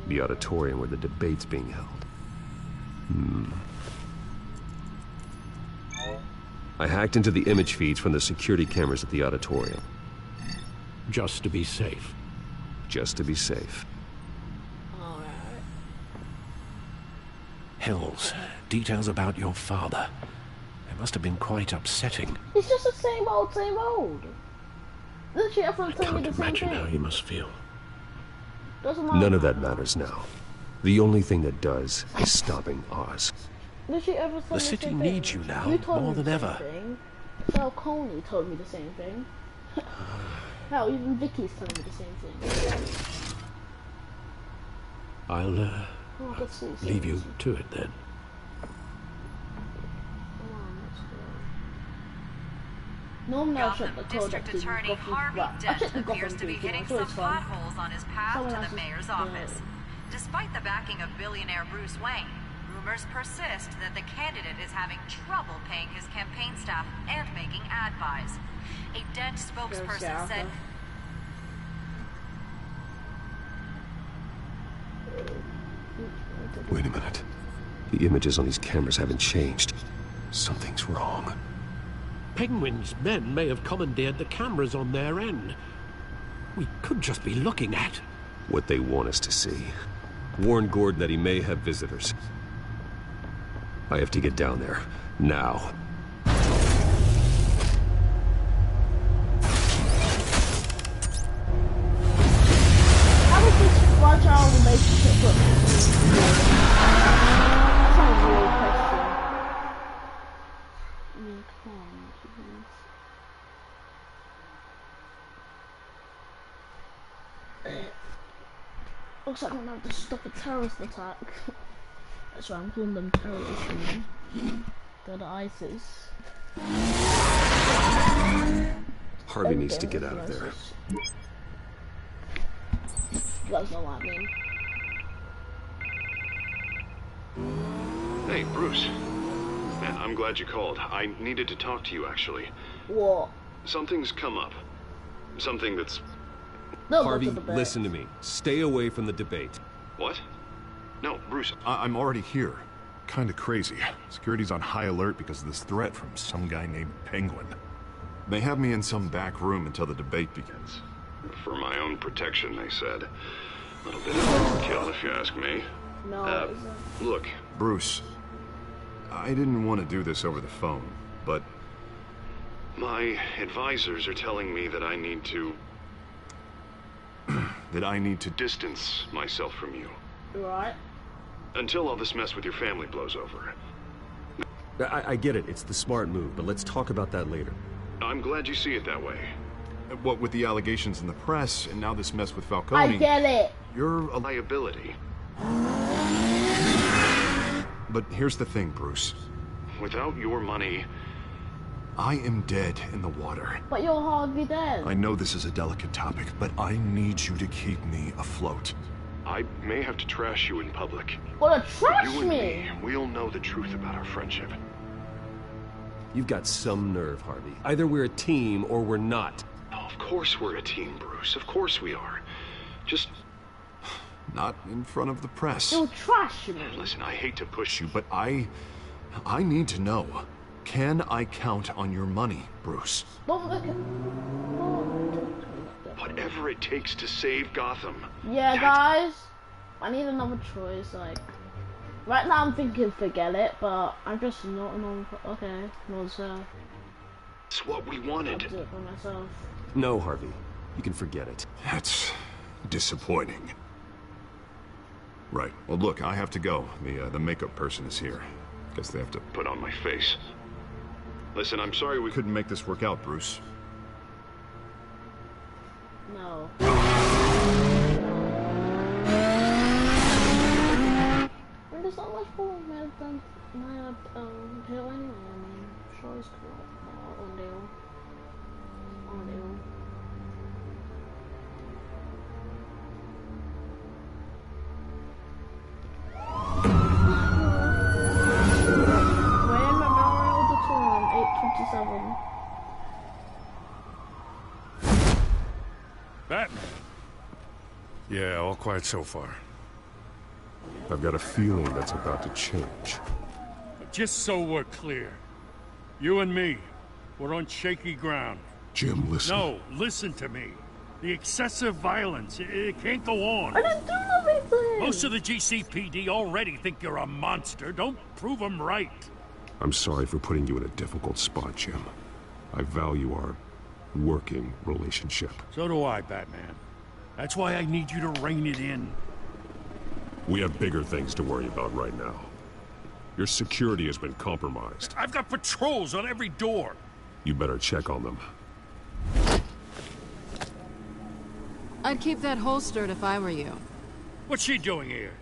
The auditorium where the debate's being held. I hacked into the image feeds from the security cameras at the auditorium. Just to be safe. Just to be safe. Alright. Hills, details about your father. They must have been quite upsetting. It's just the same old, same old. Literally everyone's telling me Can't the same imagine thing. how he must feel. Doesn't matter. None of that matters now. The only thing that does is stopping Oz. Literally everyone's telling The me city same needs thing. you now, You told more me than the same ever. thing. Falcone told me the same thing. Hell, even Vicky's telling me the same thing. I'll Oh, let's see, leave you to it then. Normally I shut Gotham the code District up to Attorney Gotham, Harvey but I Dent checked the appears Gotham to be people, hitting so some it's fine. potholes on his path Someone to else the is mayor's doing office. it. Despite the backing of billionaire Bruce Wayne, rumors persist that the candidate is having trouble paying his campaign staff and making ad buys. A Dent spokesperson said... Wait a minute. The images on these cameras haven't changed. Something's wrong. Penguin's men may have commandeered the cameras on their end. We could just be looking at What they want us to see. Warn Gordon that he may have visitors. I have to get down there. Now. How does this fragile relationship look? That's not a real question. I mean, come on, jeez. Looks like I'm gonna have to stop a terrorist attack. That's why I'm calling them terrorists. They're the ISIS. Harvey needs to get out of there. You guys know what I mean. Hey, Bruce. Man, I'm glad you called. I needed to talk to you, actually. What? Something's come up. Something that's... Harvey, listen to me. Stay away from the debate. What? No, Bruce. I'm already here. Kinda crazy. Security's on high alert because of this threat from some guy named Penguin. They have me in some back room until the debate begins. For my own protection, they said. A little bit of overkill, if you ask me. No, look. Bruce, I didn't want to do this over the phone, but... My advisors are telling me that I need to... distance myself from you. Right. Until all this mess with your family blows over. I get it. It's the smart move, but let's talk about that later. I'm glad you see it that way. What with the allegations in the press, and now this mess with Falcone... I get it. You're a liability. But here's the thing, Bruce. Without your money... I am dead in the water. But you're hardly dead. I know this is a delicate topic, but I need you to keep me afloat. I may have to trash you in public. Well, trash you and me? We'll know the truth about our friendship. You've got some nerve, Harvey. Either we're a team or we're not. Oh, of course we're a team, Bruce. Of course we are. Just... Not in front of the press. You'll trash me. Listen, I hate to push you, but I need to know. Can I count on your money, Bruce? Whatever it takes to save Gotham. Yeah, guys. I need another choice. Like, right now I'm thinking forget it, but I'm just not an okay. No, sir. It's what we wanted. I'll do it by myself. No, Harvey. You can forget it. That's disappointing. Right. Well, look, I have to go. The makeup person is here. Guess they have to put on my face. Listen, I'm sorry we couldn't make this work out, Bruce. No. There's not much more than my pill anyway. I mean, sure it's cool. On deal. Wayne Memorial Auditorium, 8:27. Batman? Yeah, all quiet so far. I've got a feeling that's about to change. Just so we're clear, you and me, we're on shaky ground. Jim, listen. No, listen to me. The excessive violence, it can't go on. I didn't do anything! Most of the GCPD already think you're a monster. Don't prove them right. I'm sorry for putting you in a difficult spot, Jim. I value our working relationship. So do I, Batman. That's why I need you to rein it in. We have bigger things to worry about right now. Your security has been compromised. I've got patrols on every door. You better check on them. I'd keep that holstered if I were you. What's she doing here?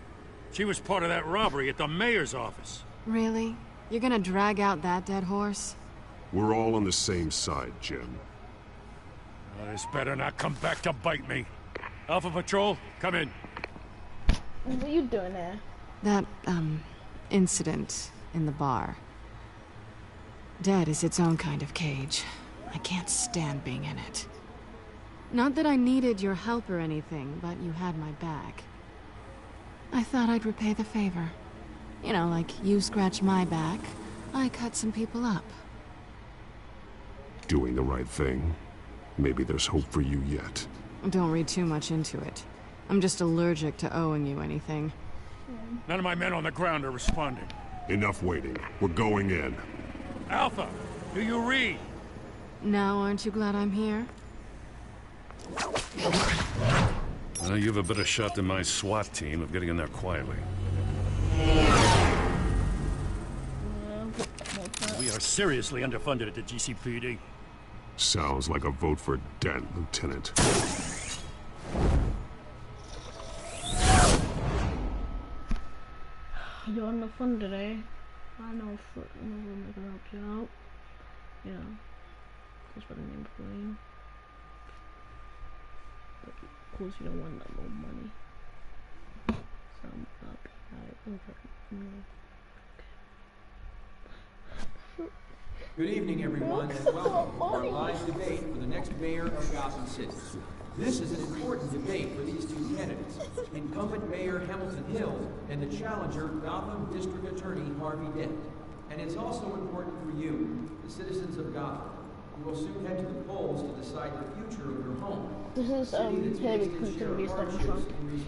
She was part of that robbery at the mayor's office. Really? You're gonna drag out that dead horse? We're all on the same side, Jim. This better not come back to bite me. Alpha Patrol, come in. What are you doing there? That, incident in the bar. Dead is its own kind of cage. I can't stand being in it. Not that I needed your help or anything, but you had my back. I thought I'd repay the favor. You know, like you scratch my back, I cut some people up. Doing the right thing. Maybe there's hope for you yet. Don't read too much into it. I'm just allergic to owing you anything. None of my men on the ground are responding. Enough waiting. We're going in. Alpha, do you read? Now aren't you glad I'm here? Well, you have a better shot than my SWAT team of getting in there quietly. We are seriously underfunded at the GCPD. Sounds like a vote for Dent, Lieutenant. You're on the fun today. I know for I'm gonna help you out. Yeah. That's what I named for you. But of course you don't want that little money. So I'm up. Good evening, everyone, and welcome to our live debate for the next mayor of Gotham City. This is an important debate for these two candidates, incumbent Mayor Hamilton Hill and the challenger Gotham District Attorney Harvey Dent. And it's also important for you, the citizens of Gotham, who will soon head to the polls to decide the future of your home. This is Hillary Clinton vs Donald Trump.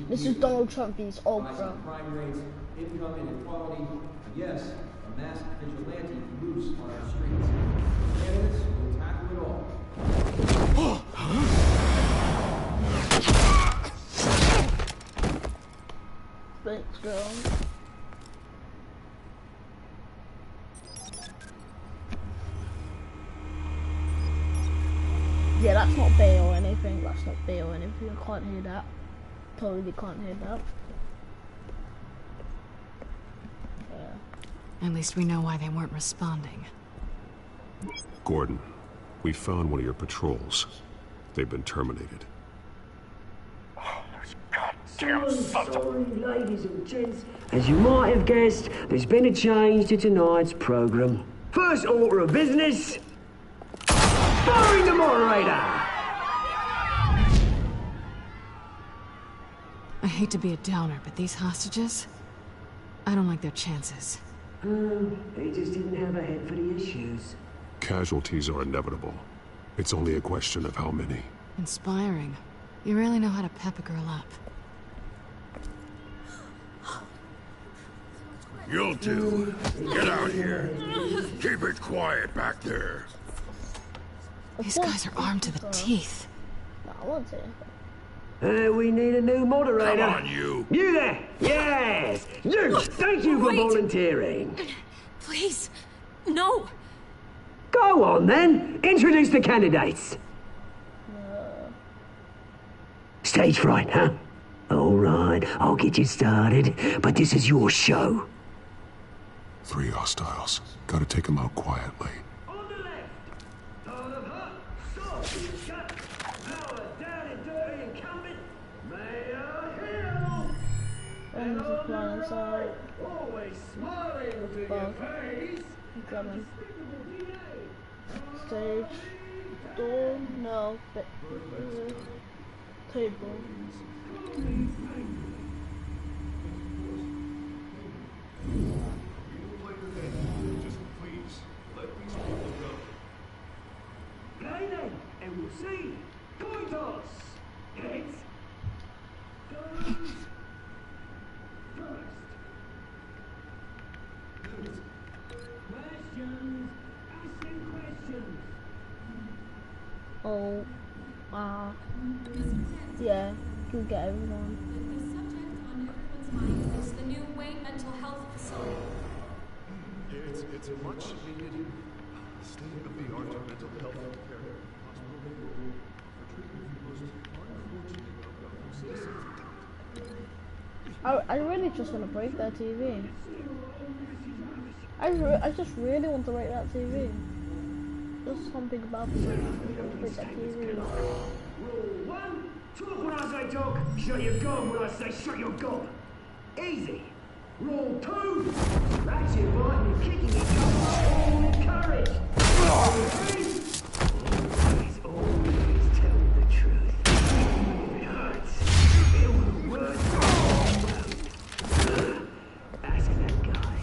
This is Donald Trump vs Oprah. Crime rates, income inequality, and yes, a masked vigilante loose on our streets. Candidates will tackle it all. Thanks, girl. Yeah, that's not bail or anything. That's not bail or anything. I can't hear that. Totally can't hear that. At least we know why they weren't responding. Gordon, we found one of your patrols. They've been terminated. Sorry, ladies and gents. As you might have guessed, there's been a change to tonight's program. First order of business, firing the moderator. I hate to be a downer, but these hostages, I don't like their chances. They just didn't have a head for the issues. Casualties are inevitable. It's only a question of how many. Inspiring. You really know how to pep a girl up. You'll do. Get out here. Keep it quiet back there. These guys are armed to the teeth. No, I won't say anything. We need a new moderator. Come on, you. You there. Yes. You. Thank you for volunteering. Please. No. Go on, then. Introduce the candidates. Stage fright, huh? All right, I'll get you started, but this is your show. 3 hostiles. Gotta take them out quietly. On the left, Lord of Hutt, Sophie Shut, our down and dirty incumbent, Mayor Hill. And the plan side. Always smiling to your face. Coming. Stage. Door. No. tape, bro. Just please, let these people go. Play then, and we'll see. Coitos! Heads. Goes. First. Questions. Asking questions. Oh, yeah, you get everyone. The subject on everyone's mind is the new Wayne mental health facility. It's a much needed state-of-the-art mental health care hospital for treatment of the most unfortunate of Gotham citizens. I really just want to break that TV. I just really want to break that TV. There's something about this. I want to break that TV. Rule 1, talk when I say talk, shut your gob when I say shut your gob. Easy. Rule 2, ratchet biting and kicking each other all encouraged. Rule 3, always tell the truth. If it hurts, it will work. Ask that guy.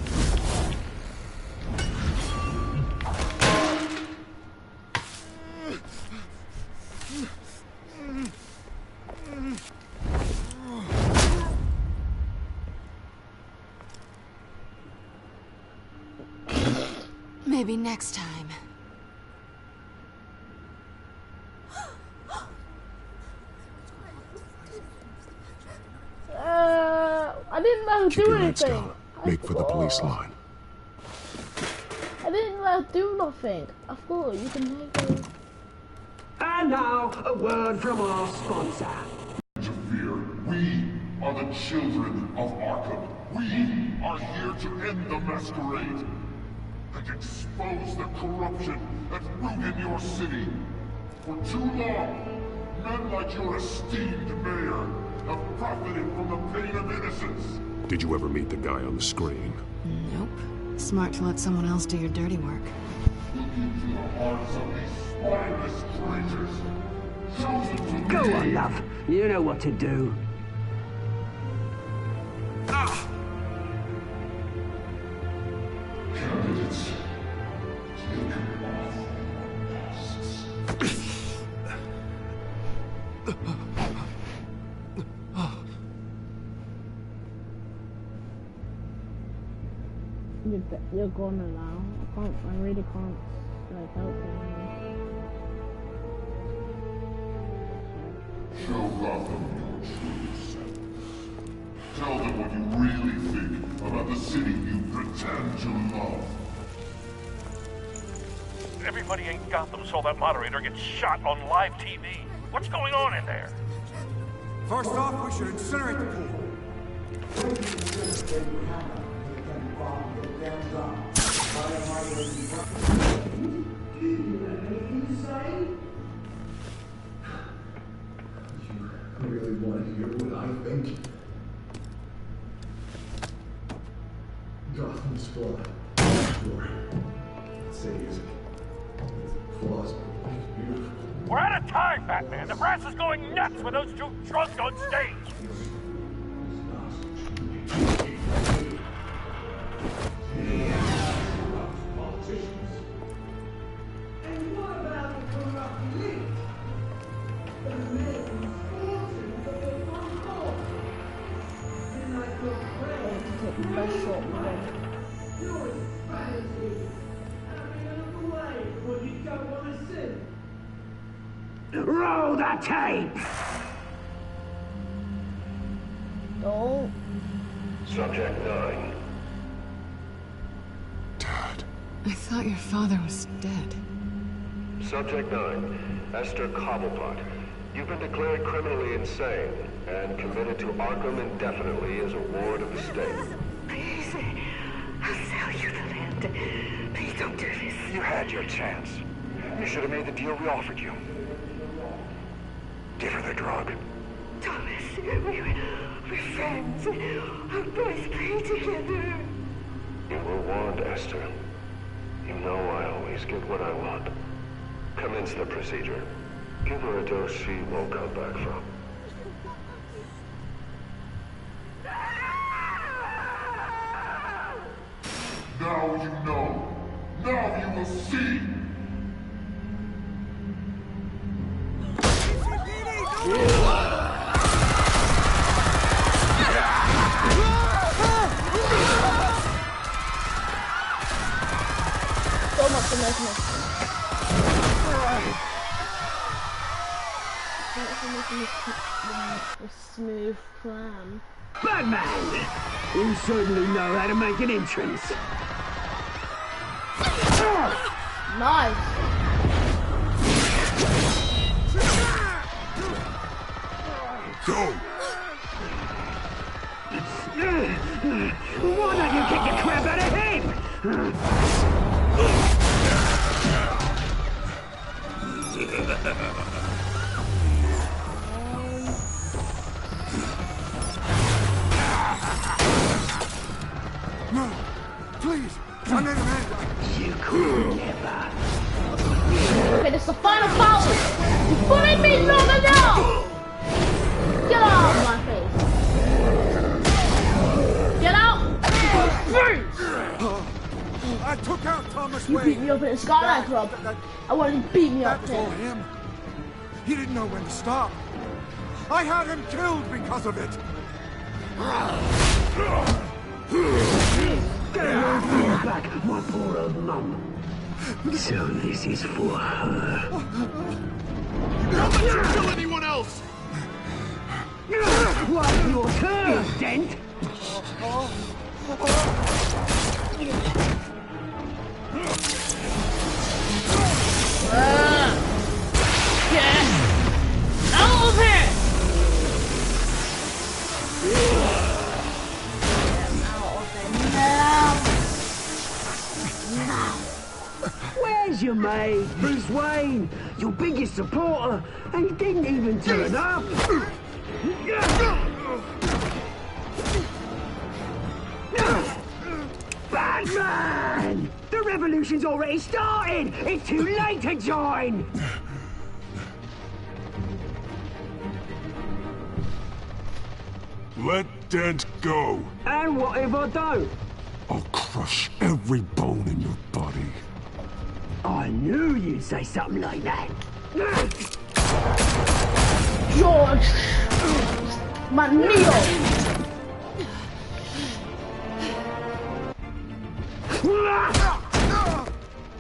Maybe next time. I didn't know how to Keep do your heads anything. down. Make for the police line. I didn't know how to do nothing. I thought you can make it. And now, a word from our sponsor. To fear, we are the children of Arkham. We are here to end the masquerade and expose the corruption that's rooted in your city. For too long, men like your esteemed mayor have profited from the pain of innocence. Did you ever meet the guy on the screen? Nope. Smart to let someone else do your dirty work. Looking into the hearts of these spineless creatures. Chosen to Go lead. on, love. You know what to do. Candidates, take off masks. You're gonna now. I really can't like help you. Show Gotham your true self. Tell them what you really think about the city you pretend to love. Everybody in Gotham saw that moderator get shot on live TV. What's going on in there? First off, we should incinerate the pool. You really want to hear what I think? Gotham's flawed. Sure. Say is it? Flaws make beautiful. We're out of time, Batman. The brass is going nuts with those two drunks on stage. And what about the corrupt elite? The men fortunes of the front door. Then like your friend, Best shot, man. you're as fancy. Having a look away when you don't want to see. Roll the tape! Don't. Subject 9. I thought your father was dead. Subject 9, Esther Cobblepot. You've been declared criminally insane and committed to Arkham indefinitely as a ward of the state. Please, I'll sell you the land. Please don't do this. You had your chance. You should have made the deal we offered you. Give her the drug. Thomas, we're friends. Our boys play together. You were warned, Esther. You know I always get what I want. Commence the procedure. Give her a dose she won't come back from. Now you know. Now you will see. So much emotional. A smooth plan. Batman! You certainly know how to make an entrance. Nice. Go! Why don't you kick the crap out of him? No! Please! I need a man! You could never. Okay, this is the final power! You bullied me long enough! Get out of my face! Get out! I took out Thomas You Wayne! beat me up at the Skyline Club. I wanted you to beat me up That was all there. him. He didn't know when to stop. I had him killed because of it! Bring back my poor old mum. So this is for her. Don't let you kill anyone else! What's your turn, Dent? Get out of here! Where's your mate, Bruce Wayne? Your biggest supporter, and he didn't even turn up. Batman! The revolution's already started! It's too late to join! Let Dent go. And what if I don't? I'll crush every bone in your body. I knew you'd say something like that. George! My Neo!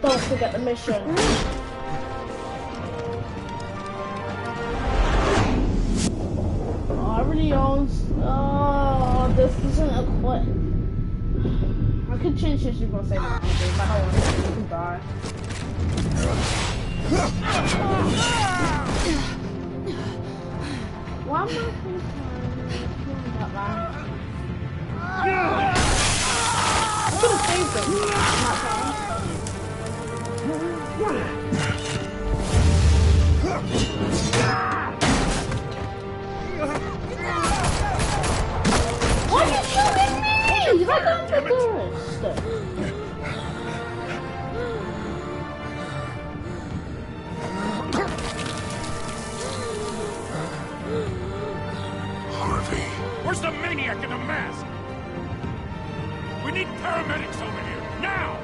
Don't forget the mission. Oh, I really owns. Oh, this isn't a quit. I could change history for a second, but I don't want to. You can die. Why am I thinking about that? I could have saved him. Not time. Why are you shooting me? Like I'm the tourist. Harvey. Where's the maniac in the mask? We need paramedics over here, now!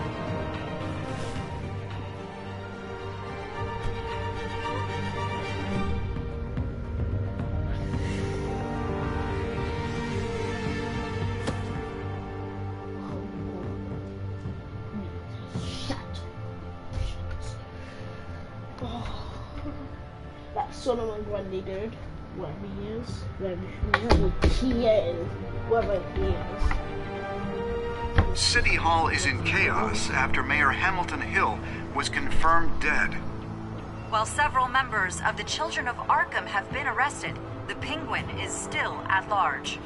That Solomon Grundy dude, wherever he is, wherever he is. City Hall is in chaos after Mayor Hamilton Hill was confirmed dead. While several members of the Children of Arkham have been arrested, the Penguin is still at large.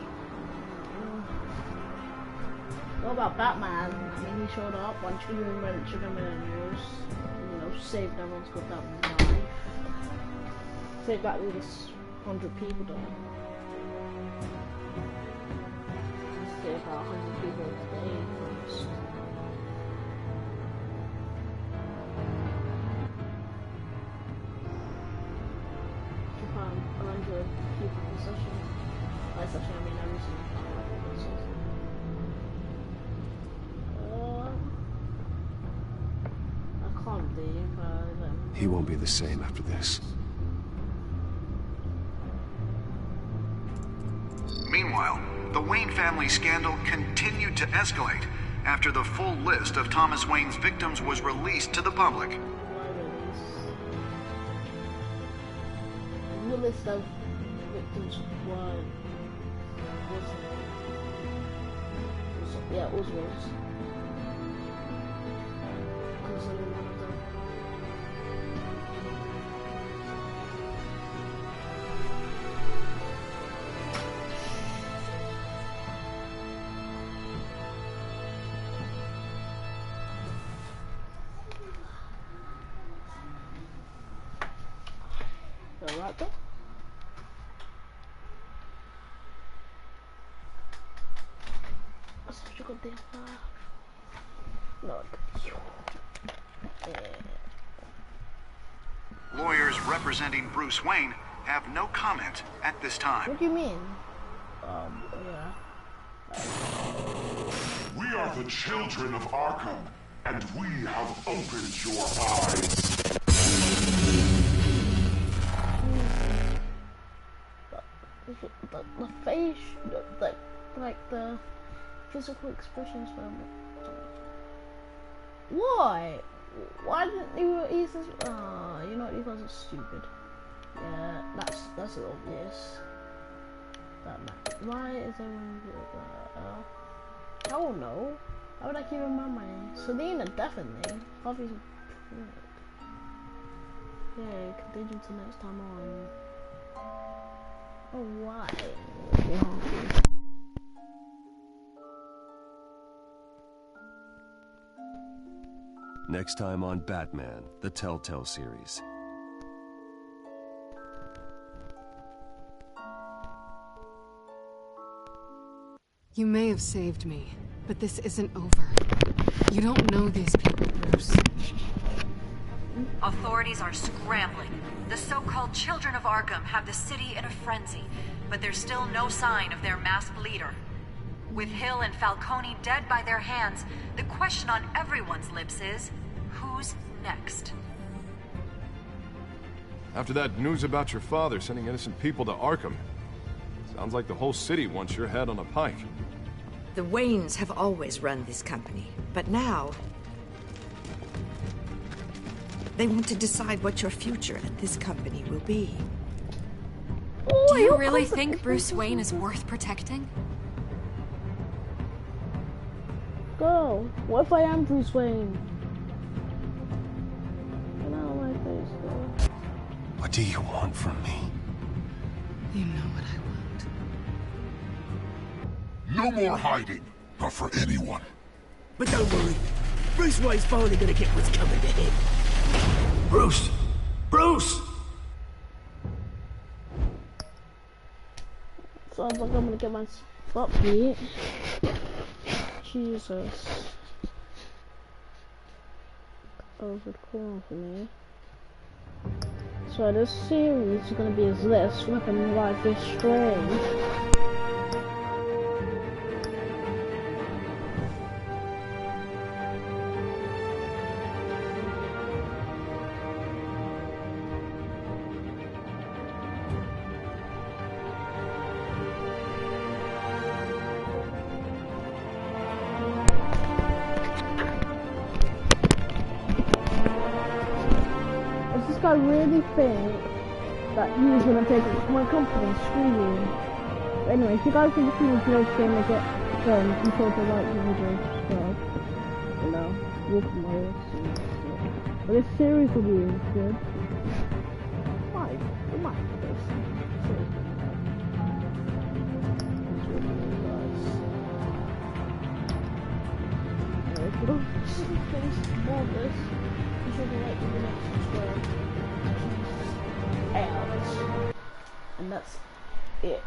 What about Batman? I mean, he showed up on Children Millionaires, saved everyone's got that knife. Saved that all this 100 people died. Saved about 100 people a day almost. Took on 100 people in session. By session, I mean every single time. He won't be the same after this. Meanwhile, the Wayne family scandal continued to escalate after the full list of Thomas Wayne's victims was released to the public. The list of victims was yeah, it was considered one of them. Right there. Such a good day. Look. Lawyers representing Bruce Wayne have no comment at this time. What do you mean? Yeah. We are the children of Arkham, and we have opened your eyes. The face, like the physical expressions from why? Why didn't you use this? You know what, you guys are stupid. Yeah, that's obvious. Why is everyone I don't know. How would I keep in my mind? Selena definitely. Harvey's a prick. Yeah, continue to next time on. Oh, why? Next time on Batman, the Telltale series. You may have saved me, but this isn't over. You don't know these people, Bruce. Authorities are scrambling. The so-called Children of Arkham have the city in a frenzy, but there's still no sign of their masked leader. With Hill and Falcone dead by their hands, the question on everyone's lips is, who's next? After that news about your father sending innocent people to Arkham, sounds like the whole city wants your head on a pike. The Waynes have always run this company, but now they want to decide what your future at this company will be. Do you really think Bruce Wayne is worth protecting? Go. What if I am Bruce Wayne? Get out of my face, girl. What do you want from me? You know what I No want. more hiding. Not for anyone. But don't worry. Bruce Wayne's finally gonna get what's coming to him. Bruce! Bruce! Sounds like I'm gonna get my butt beat. Jesus. That was cool for me. So this series is gonna be as this, Weapon Life is Strange. I really think that he's gonna take my company. Screw you. But anyway, if you guys think this is a gonna get done, be sure to like the video, subscribe. You know, walk my way. But this series will be good. Why? You might do this. If you don't see more of this, be sure to like the video, subscribe. Out. And that's it.